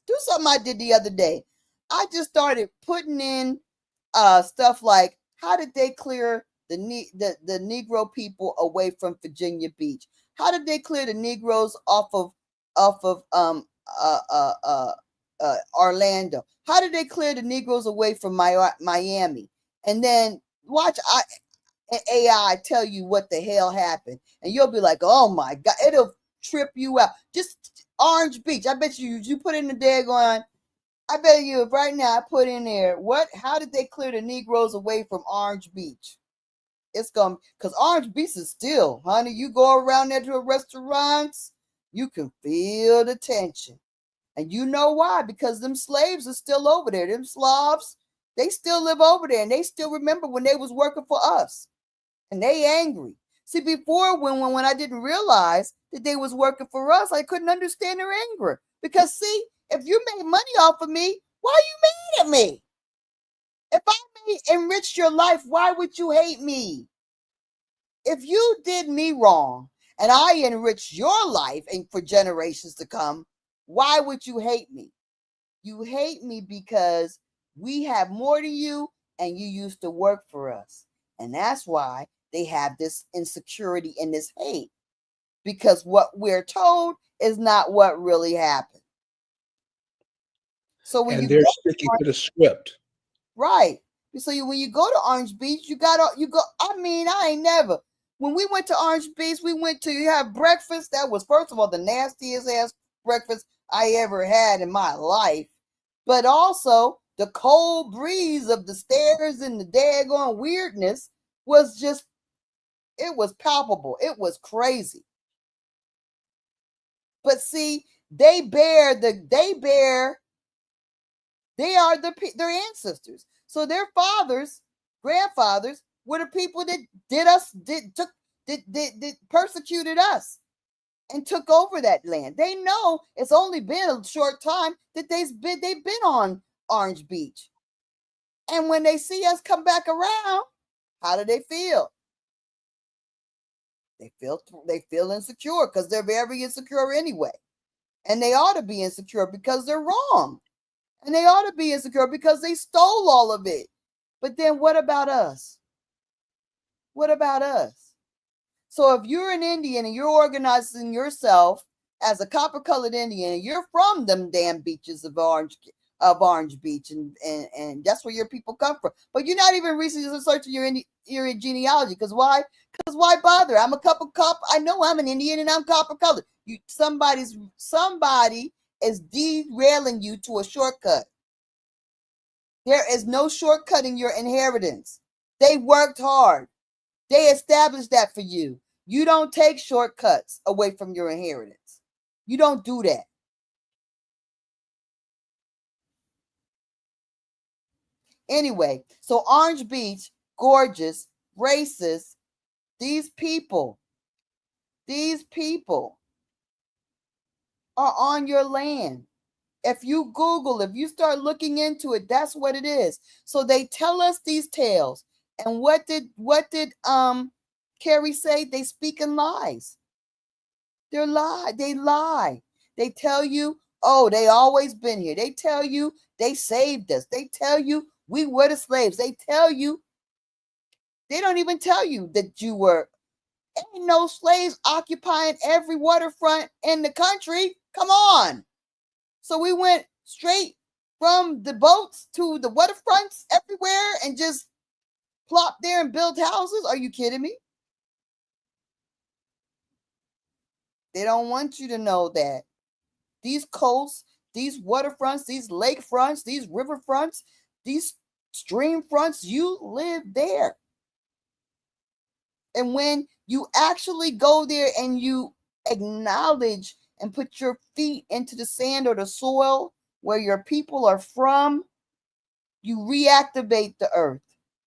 [SPEAKER 2] Do something I did the other day. I just started putting in stuff like, how did they clear the Negro people away from Virginia Beach? How did they clear the Negroes off of Orlando? How did they clear the Negroes away from Miami? And then watch AI tell you what the hell happened, and you'll be like, "Oh my God!" It'll trip you out. Just Orange Beach. I bet you put in the daggone. I bet you right now I put in there how did they clear the Negroes away from Orange Beach? It's going because Orange Beach is still, honey. You go around there to the restaurants, you can feel the tension. And you know why? Because them slaves are still over there. Them Slavs, they still live over there and they still remember when they was working for us. And they angry. See, before when I didn't realize that they was working for us, I couldn't understand their anger. Because see, if you made money off of me, why are you mad at me? If I enriched your life, why would you hate me? If you did me wrong and I enriched your life and for generations to come, why would you hate me? You hate me because we have more than you and you used to work for us. And that's why they have this insecurity and this hate, because what we're told is not what really happened. So when
[SPEAKER 1] they're sticking to the script.
[SPEAKER 2] Right. So when you go to Orange Beach, you go. I mean, I ain't never. When we went to Orange Beach, we went to have breakfast. That was, first of all, the nastiest ass breakfast I ever had in my life. But also the cold breeze of the stairs and the daggone weirdness was just, it was palpable. It was crazy. But see, they are their ancestors. So their fathers, grandfathers were the people that persecuted us and took over that land. They know it's only been a short time that they've been on Orange Beach. And when they see us come back around, how do they feel? They feel insecure because they're very insecure anyway. And they ought to be insecure because they're wrong. And they ought to be insecure because they stole all of it. But then what about us? What about us? So if you're an Indian and you're organizing yourself as a copper-colored Indian, and you're from them damn beaches of Orange Beach, and that's where your people come from. But you're not even researching your genealogy. Because why? Because why bother? I'm a copper. I know I'm an Indian and I'm copper-colored. Somebody is derailing you to a shortcut. There is no shortcutting your inheritance. They worked hard. They established that for you. You don't take shortcuts away from your inheritance. You don't do that. Anyway, so Orange Beach, gorgeous, racist. These people are on your land. If you Google, if you start looking into it, that's what it is. So they tell us these tales. And what did Carrie say? They speak in lies. They lie. They tell you, oh, they always been here. They tell you they saved us. They tell you we were the slaves. They tell you, they don't even tell you that you were. Ain't no slaves occupying every waterfront in the country. Come on. So we went straight from the boats to the waterfronts everywhere and just plopped there and built houses. Are you kidding me? They don't want you to know that these coasts, these waterfronts, these lakefronts, these riverfronts, these stream fronts, you live there. And when you actually go there and you acknowledge and put your feet into the sand or the soil where your people are from, you reactivate the earth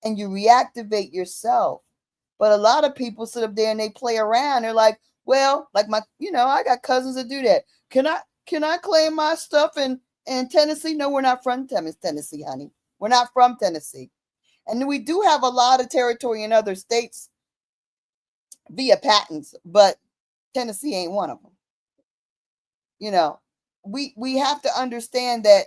[SPEAKER 2] and you reactivate yourself. But a lot of people sit up there and they play around. They're like, well, like I got cousins that do that. Can I claim my stuff in Tennessee? No, we're not from Tennessee, honey. We're not from Tennessee. And we do have a lot of territory in other states via patents, but Tennessee ain't one of them. We have to understand that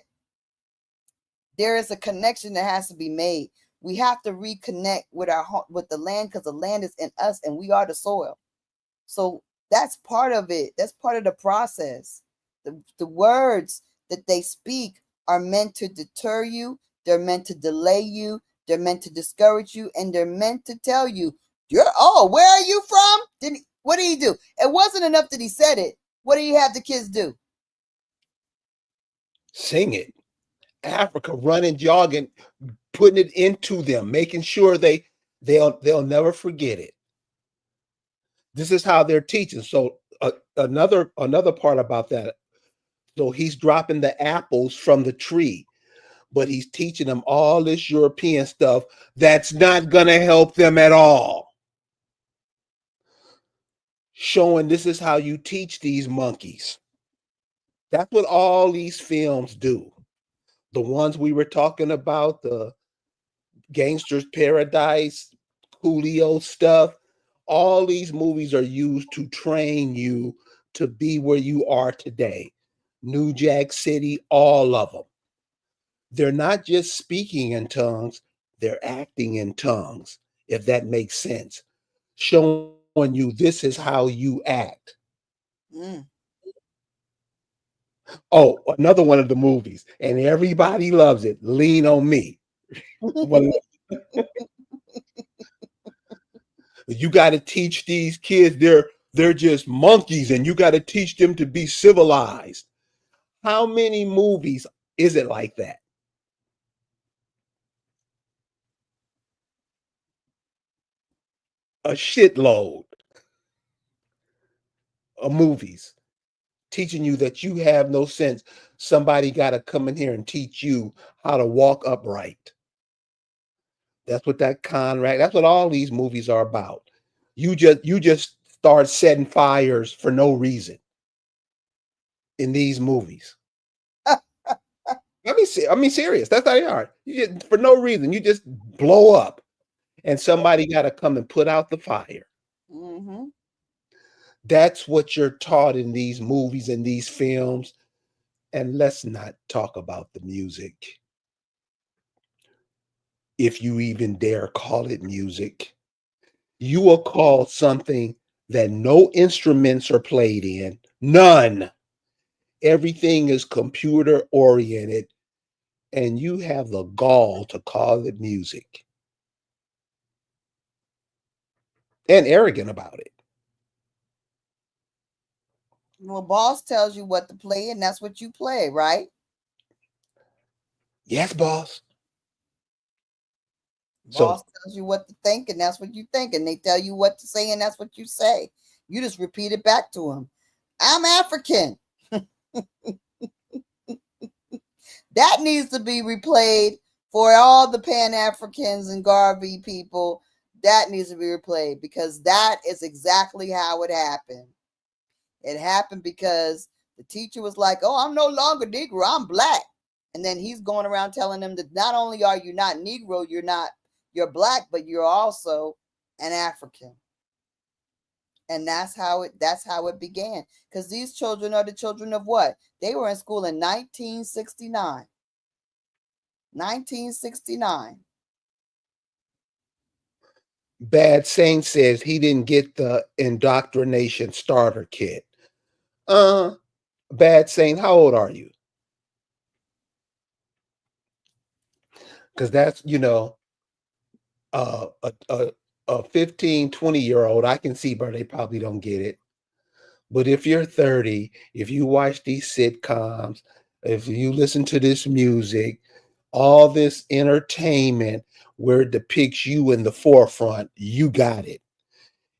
[SPEAKER 2] there is a connection that has to be made. We have to reconnect with the land because the land is in us and we are the soil. So that's part of it. That's part of the process. The words that they speak are meant to deter you. They're meant to delay you. They're meant to discourage you. And they're meant to tell you, where are you from? What did he do? It wasn't enough that he said it. What do you have the kids do?
[SPEAKER 1] Sing it. Africa, running, jogging, putting it into them, making sure they'll never forget it. This is how they're teaching. So another part about that. So he's dropping the apples from the tree, but he's teaching them all this European stuff that's not going to help them at all. Showing this is how you teach these monkeys. That's what all these films do. The ones we were talking about, the Gangster's Paradise, Coolio stuff, all these movies are used to train you to be where you are today. New Jack City, all of them. They're not just speaking in tongues, they're acting in tongues, if that makes sense. Showing you this is how you act. Oh, another one of the movies, and everybody loves it, Lean on Me. You got to teach these kids they're just monkeys, and you got to teach them to be civilized. How many movies is it like that? A shitload of movies teaching you that you have no sense. Somebody got to come in here and teach you how to walk upright. That's what that Conrad, that's what all these movies are about. You just start setting fires for no reason in these movies. I mean, serious. That's how they are. You just, for no reason, you just blow up, and somebody got to come and put out the fire.
[SPEAKER 2] Mm-hmm.
[SPEAKER 1] That's what you're taught in these movies and these films. And let's not talk about the music. If you even dare call it music, you will call something that no instruments are played in, none. Everything is computer oriented, and you have the gall to call it music and arrogant about it.
[SPEAKER 2] Well, boss tells you what to play, and that's what you play, right?
[SPEAKER 1] Yes, boss.
[SPEAKER 2] Boss tells you what to think, and that's what you think. And they tell you what to say, and that's what you say. You just repeat it back to them. I'm African. That needs to be replayed for all the Pan-Africans and Garvey people. That needs to be replayed, because that is exactly how it happened. It happened because the teacher was like, oh, I'm no longer Negro, I'm black. And then he's going around telling them that not only are you not Negro, you're black, but you're also an African. And that's how it began. Because these children are the children of what? They were in school in 1969. 1969.
[SPEAKER 1] Bad Saint says he didn't get the indoctrination starter kit. Bad Saint, how old are you? Because that's, a 15, 20-year-old, I can see where they probably don't get it. But if you're 30, if you watch these sitcoms, if you listen to this music, all this entertainment where it depicts you in the forefront, you got it.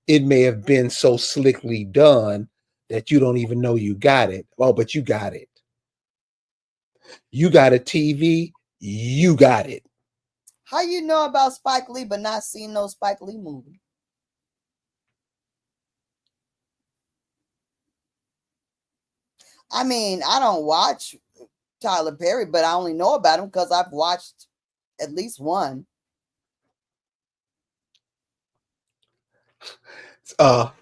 [SPEAKER 1] It may have been so slickly done that you don't even know you got it. Oh, but you got it. You got a TV, you got it.
[SPEAKER 2] How you know about Spike Lee but not seen no Spike Lee movie? I mean, I don't watch Tyler Perry, but I only know about him because I've watched at least one. How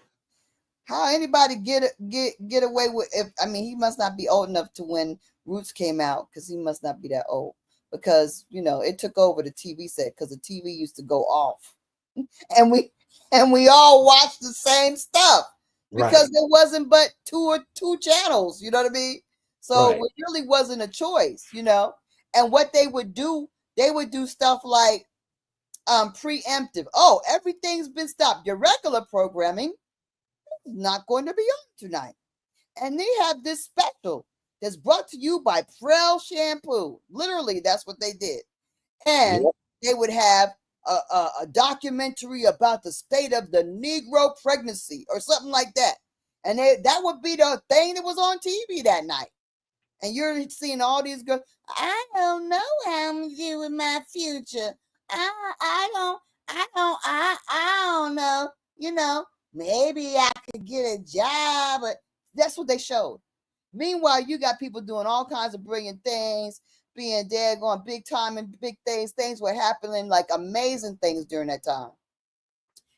[SPEAKER 2] anybody get away with? He must not be old enough to when Roots came out, because he must not be that old. Because it took over the TV set, because the TV used to go off, and we all watched the same stuff because
[SPEAKER 1] right.
[SPEAKER 2] there wasn't but two channels. You know what I mean? So
[SPEAKER 1] Right.
[SPEAKER 2] it really wasn't a choice, And what they would do stuff like preemptive. Oh, everything's been stopped. Your regular programming is not going to be on tonight. And they have this special that's brought to you by Prel Shampoo. Literally, that's what they did. And they would have a documentary about the state of the Negro pregnancy or something like that. And that would be the thing that was on TV that night. And you're seeing all these girls. I don't know how I'm going to do with my future. I don't know. Maybe I could get a job. But that's what they showed. Meanwhile, you got people doing all kinds of brilliant things, being daggone big time and big things. Things were happening, like amazing things during that time.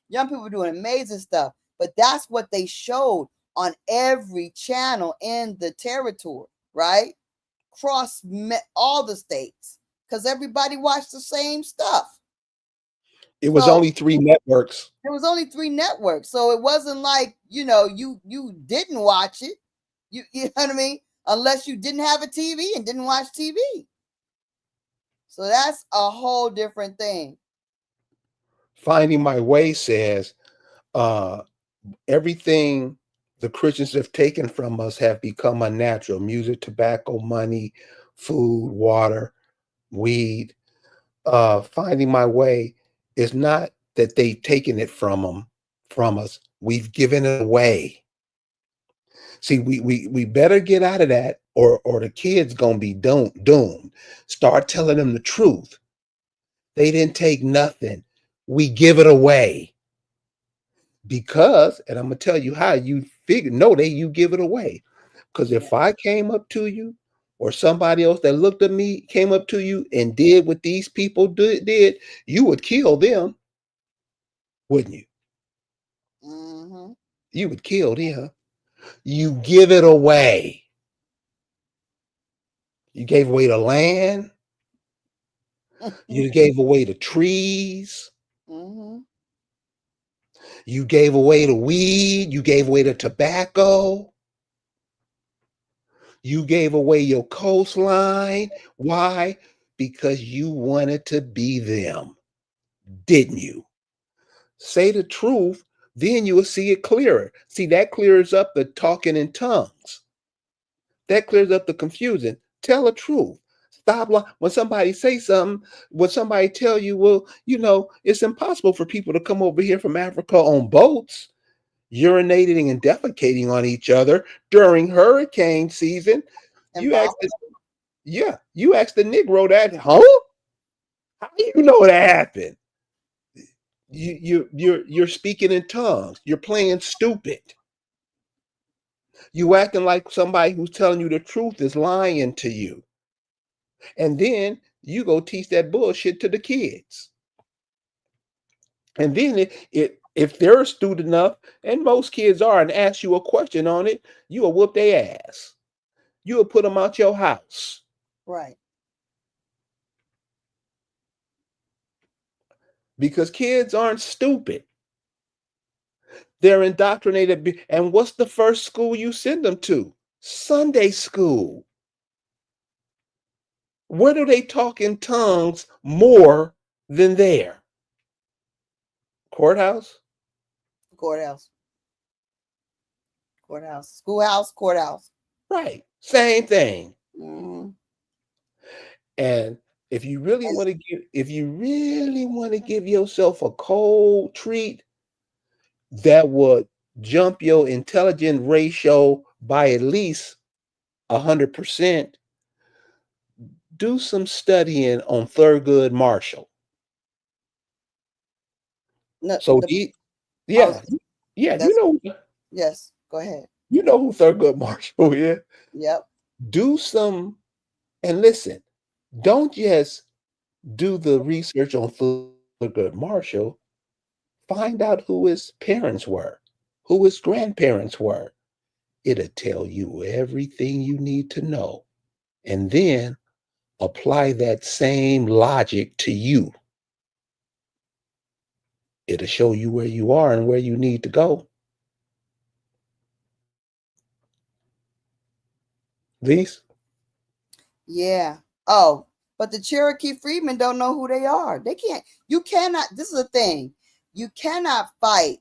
[SPEAKER 2] Young people were doing amazing stuff. But that's what they showed on every channel in the territory, right? Across all the states, because everybody watched the same stuff.
[SPEAKER 1] It was only 3 networks.
[SPEAKER 2] There was only 3 networks. So it wasn't like, you didn't watch it. You know what I mean? Unless you didn't have a TV and didn't watch TV. So that's a whole different thing.
[SPEAKER 1] Finding My Way says, Uh, everything the Christians have taken from us have become unnatural: music, tobacco, money, food, water, weed. Finding my way is not that they've taken it from us. We've given it away. See, we better get out of that, or the kids gonna be doomed. Start telling them the truth. They didn't take nothing. We give it away. Because, and I'm gonna tell you how you figure, no, you give it away. Because if I came up to you, or somebody else that looked at me came up to you and did what these people did, you would kill them, wouldn't you?
[SPEAKER 2] Mm-hmm.
[SPEAKER 1] You would kill them. You give it away. You gave away the land. You gave away the trees.
[SPEAKER 2] Mm-hmm.
[SPEAKER 1] You gave away the weed. You gave away the tobacco. You gave away your coastline. Why? Because you wanted to be them, didn't you? Say the truth, then you will see it clearer. See, that clears up the talking in tongues. That clears up the confusion. Tell the truth. Stop when somebody say something, when somebody tell you, well, it's impossible for people to come over here from Africa on boats, urinating and defecating on each other during hurricane season. You asked the, you asked the Negro that, huh? How do you know that happened? You're speaking in tongues. You're playing stupid. You acting like somebody who's telling you the truth is lying to you. And then you go teach that bullshit to the kids. And then if they're astute enough, and most kids are, and ask you a question on it, you will whoop their ass. You will put them out your house.
[SPEAKER 2] Right.
[SPEAKER 1] Because kids aren't stupid. They're indoctrinated. And what's the first school you send them to? Sunday school. Where do they talk in tongues more than there? Courthouse?
[SPEAKER 2] Courthouse. Courthouse. Schoolhouse, courthouse.
[SPEAKER 1] Right. Same thing.
[SPEAKER 2] Mm-hmm.
[SPEAKER 1] And if you really want to give yourself a cold treat that would jump your intelligence ratio by at least 100%, do some studying on Thurgood Marshall.
[SPEAKER 2] No,
[SPEAKER 1] So
[SPEAKER 2] yes, go ahead.
[SPEAKER 1] You know who Thurgood Marshall is.
[SPEAKER 2] Yep.
[SPEAKER 1] Do some, and listen, don't just do the research on Thurgood Marshall. Find out who his parents were, who his grandparents were. It'll tell you everything you need to know. And then apply that same logic to you. It'll show you where you are and where you need to go. These?
[SPEAKER 2] Yeah. Oh, but the Cherokee freedmen don't know who they are. They can't. You cannot. This is the thing. You cannot fight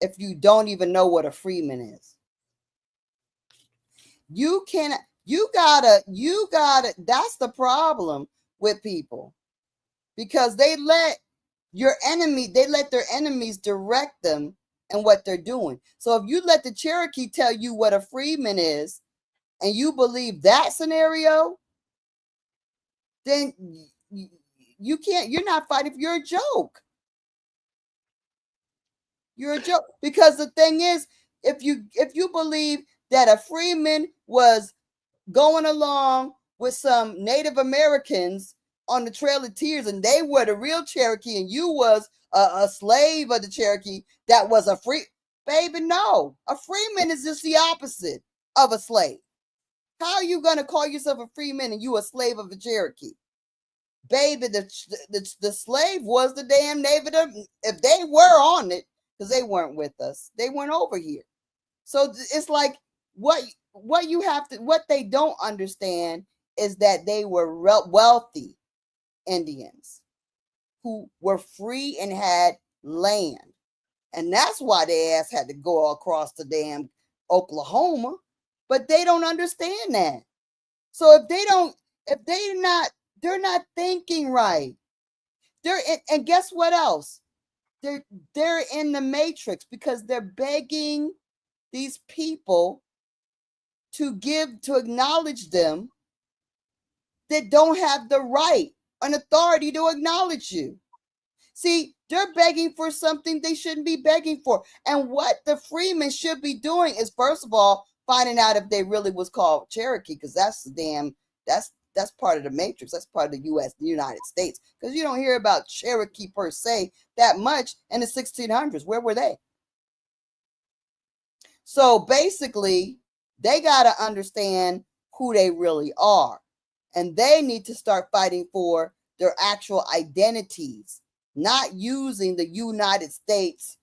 [SPEAKER 2] if you don't even know what a freeman is. You cannot. You gotta. That's the problem with people, because they let their enemies direct them and what they're doing. So if you let the Cherokee tell you what a freeman is, and you believe that scenario, then you can't. You're not fighting. You're a joke. You're a joke. Because the thing is, if you believe that a freeman was going along with some Native Americans on the Trail of Tears, and they were the real Cherokee, and you was a slave of the Cherokee that was a free baby. No, a freeman is just the opposite of a slave. How are you going to call yourself a freeman and you a slave of a Cherokee? Baby, the slave was the damn Native. If they were on it, because they weren't with us, they weren't over here. So it's like what they don't understand is that they were wealthy Indians who were free and had land, And that's why their ass had to go across the damn Oklahoma. But they don't understand that. So they're not thinking right. And guess what else? They're in the matrix because they're begging these people to acknowledge them that don't have the right and authority to acknowledge you. See, they're begging for something they shouldn't be begging for. And what the Freemen should be doing is, first of all, finding out if they really was called Cherokee, because that's part of the matrix. That's part of the United States. Because you don't hear about Cherokee per se that much in the 1600s. Where were they? So basically, they got to understand who they really are. And they need to start fighting for their actual identities, not using the United States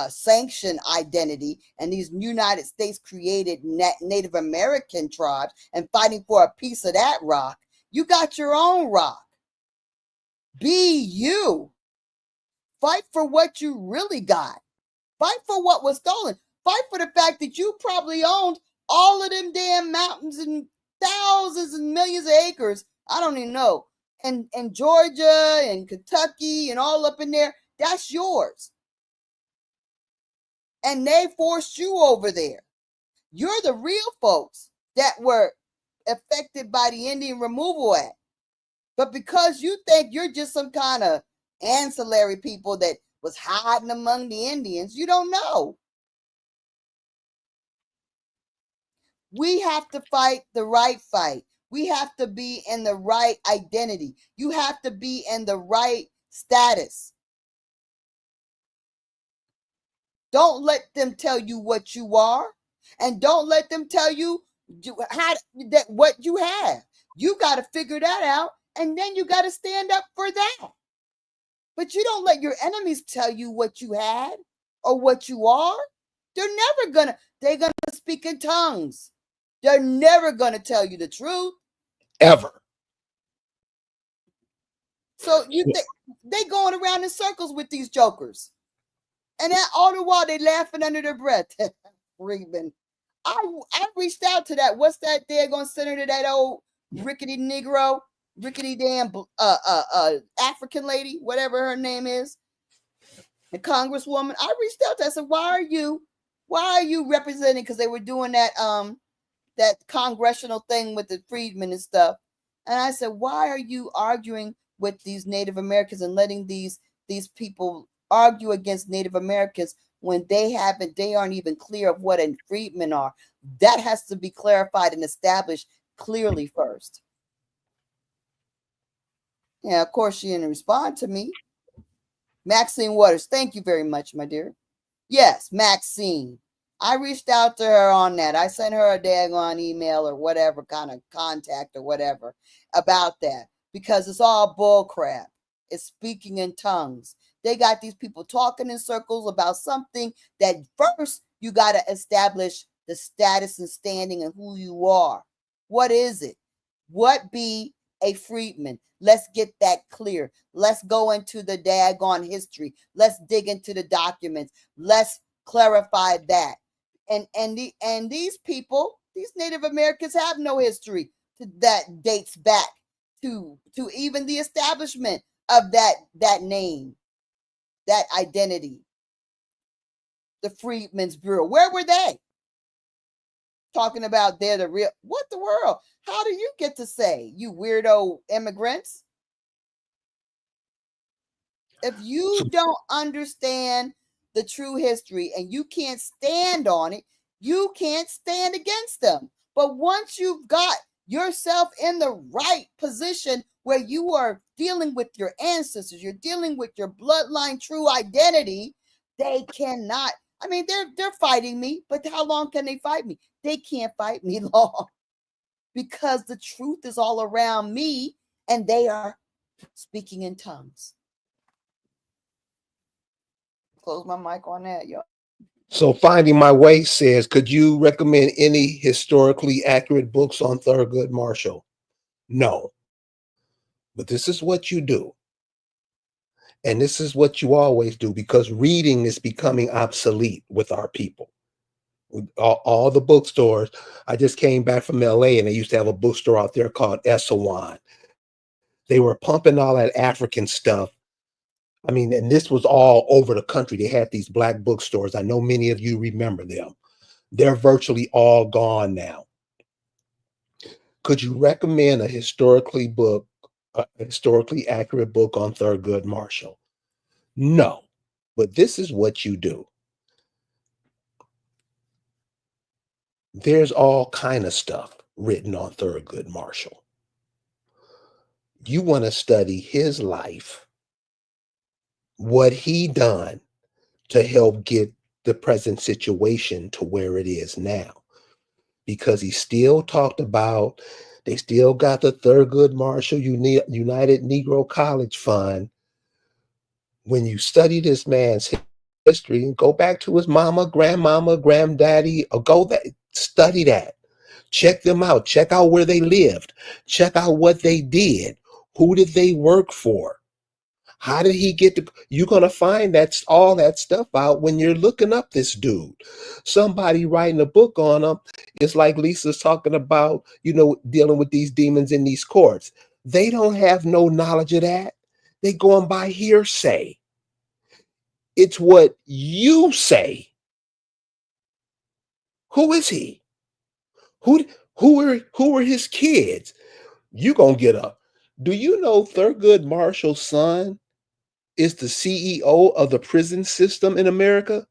[SPEAKER 2] sanctioned identity and these United States created Native American tribes and fighting for a piece of that rock. You got your own rock. Be you. Fight for what you really got. Fight for what was stolen. Fight for the fact that you probably owned all of them damn mountains and thousands and millions of acres. I don't even know. And Georgia and Kentucky and all up in there. That's yours. And they forced you over there. You're the real folks that were affected by the Indian Removal Act. But because you think you're just some kind of ancillary people that was hiding among the Indians, you don't know. We have to fight the right fight. We have to be in the right identity. You have to be in the right status. Don't let them tell you what you are, and don't let them tell you what you have. You got to figure that out, and then you got to stand up for that. But you don't let your enemies tell you what you had or what you are. They're gonna speak in tongues. They're never gonna tell you the truth.
[SPEAKER 1] Ever.
[SPEAKER 2] So they going around in circles with these jokers. And that all the while they laughing under their breath. Freeman. I reached out to that. What's that daggone senator, that old rickety Negro, rickety damn African lady, whatever her name is, the Congresswoman. I reached out to her. I said, why are you representing? Because they were doing that congressional thing with the freedmen and stuff. And I said, why are you arguing with these Native Americans and letting these people argue against Native Americans when they aren't even clear of what a freedmen are? That has to be clarified and established clearly first. Yeah, of course she didn't respond to me. Maxine Waters, thank you very much, my dear. Yes, Maxine. I reached out to her on that. I sent her a daggone email or whatever kind of contact or whatever about that, because it's all bull crap. It's speaking in tongues. They got these people talking in circles about something that first you got to establish the status and standing and who you are. What is it? What be a freedman? Let's get that clear. Let's go into the daggone history. Let's dig into the documents. Let's clarify that. And these people, these Native Americans, have no history that dates back to even the establishment of that name, that identity. The Freedmen's Bureau. Where were they? Talking about they're the real. What the world? How do you get to say, you weirdo immigrants? If you don't understand the true history and you can't stand on it, you can't stand against them. But once you've got yourself in the right position where you are dealing with your ancestors, you're dealing with your bloodline true identity, they cannot. I mean, they're fighting me, but how long can they fight me? They can't fight me long, because the truth is all around me and they are speaking in tongues. Close my mic on that, y'all.
[SPEAKER 1] So Finding My Way says, could you recommend any historically accurate books on Thurgood Marshall? No. But this is what you do. And this is what you always do, because reading is becoming obsolete with our people. All the bookstores. I just came back from LA and they used to have a bookstore out there called Esselwan. They were pumping all that African stuff. I mean, and this was all over the country. They had these black bookstores. I know many of you remember them. They're virtually all gone now. Could you recommend a historically accurate book on Thurgood Marshall? No, but this is what you do. There's all kind of stuff written on Thurgood Marshall. You want to study his life, what he done to help get the present situation to where it is now. Because he still talked about, they still got the Thurgood Marshall United Negro College Fund. When you study this man's history and go back to his mama, grandmama, granddaddy, or study that. Check them out. Check out where they lived. Check out what they did. Who did they work for? How did he get to? You're going to find all that stuff out when you're looking up this dude. Somebody writing a book on him. It's like Lisa's talking about, dealing with these demons in these courts. They don't have no knowledge of that. They going by hearsay. It's what you say. Who is he? Who are his kids? You gonna get up. Do you know Thurgood Marshall's son is the CEO of the prison system in America?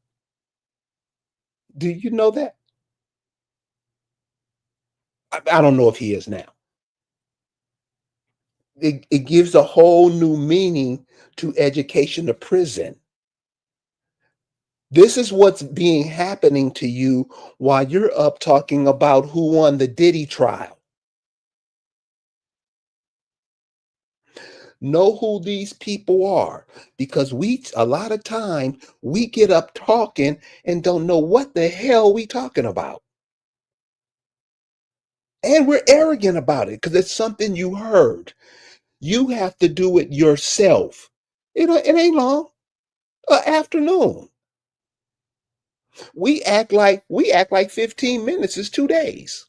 [SPEAKER 1] Do you know that? I don't know if he is now. It gives a whole new meaning to education to prison. This is what's happening to you while you're up talking about who won the Diddy trial. Know who these people are, because a lot of time we get up talking and don't know what the hell we talking about. And we're arrogant about it because it's something you heard. You have to do it yourself. It ain't long. Afternoon. We act like 15 minutes is 2 days.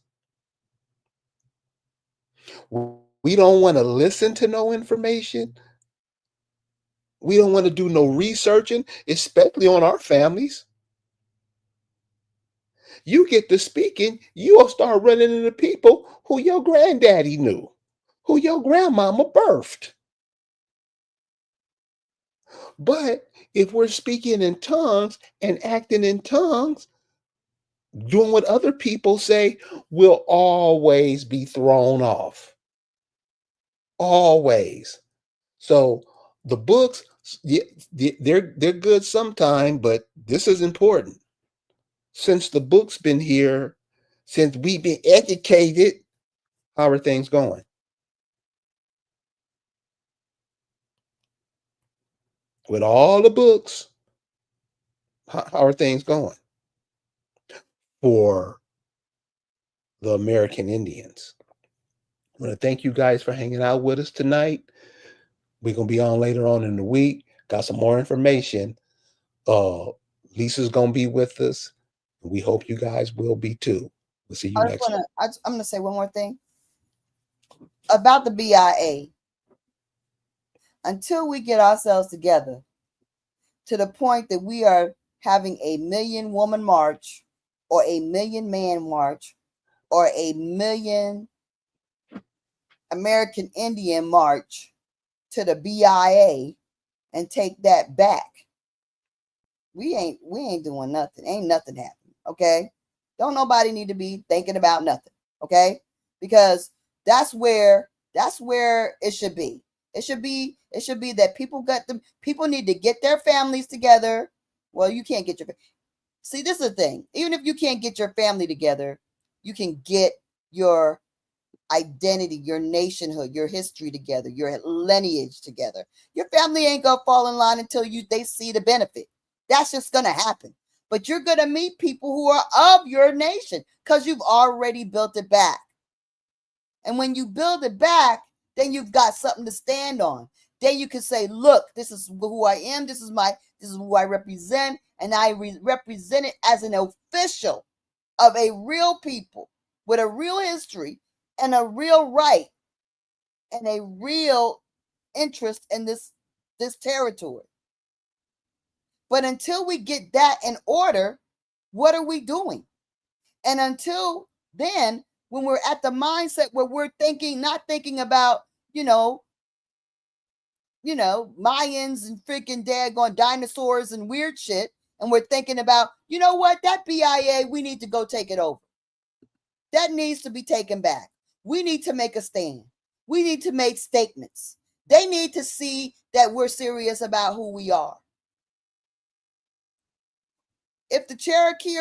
[SPEAKER 1] We don't want to listen to no information. We don't want to do no researching, especially on our families. You get to speaking, you'll start running into people who your granddaddy knew, who your grandmama birthed. But if we're speaking in tongues and acting in tongues, doing what other people say, we'll always be thrown off. Always. So the books, they're good sometime, but this is important. Since the book's been here, since we've been educated, how are things going? With all the books, how are things going for the American Indians? I want to thank you guys for hanging out with us tonight. We're going to be on later on in the week. Got some more information. Lisa's going to be with us. We hope you guys will be too. We'll see you next time.
[SPEAKER 2] I'm going to say one more thing about the BIA. Until we get ourselves together to the point that we are having a 1,000,000 woman march or a 1,000,000 man march or a 1,000,000 American Indian march to the BIA and take that back, we ain't doing nothing. Ain't nothing happening. Okay. Don't nobody need to be thinking about nothing. Okay. Because that's where it should be. It should be that people need to get their families together. Well, you can't get see, this is the thing. Even if you can't get your family together, you can get your identity, your nationhood, your history together, your lineage together. Your family ain't gonna fall in line until they see the benefit. That's just gonna happen. But you're gonna meet people who are of your nation because you've already built it back. And when you build it back, then you've got something to stand on. then you can say, look, this is who I am, this is who I represent, and I represent it as an official of a real people with a real history and a real right and a real interest in this territory. But until we get that in order, what are we doing? And until then, when we're at the mindset where we're not thinking about, Mayans and freaking daggone dinosaurs and weird shit, and we're thinking about, you know what, that BIA, we need to go take it over. That needs to be taken back. We need to make a stand. We need to make statements. They need to see that we're serious about who we are. If the Cherokee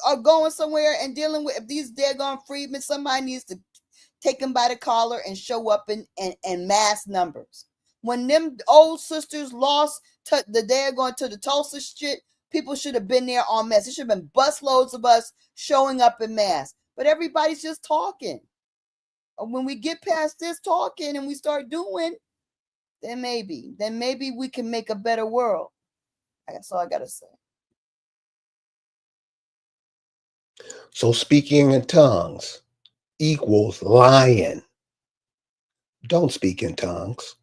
[SPEAKER 2] are going somewhere and dealing with, if these daggone freedmen, somebody needs to take them by the collar and show up in mass numbers. When them old sisters lost the daggone to the Tulsa shit, people should have been there en masse. It should have been busloads of us showing up in mass. But everybody's just talking. When we get past this talking and we start doing, then maybe we can make a better world. That's all I gotta say.
[SPEAKER 1] So speaking in tongues equals lying. Don't speak in tongues.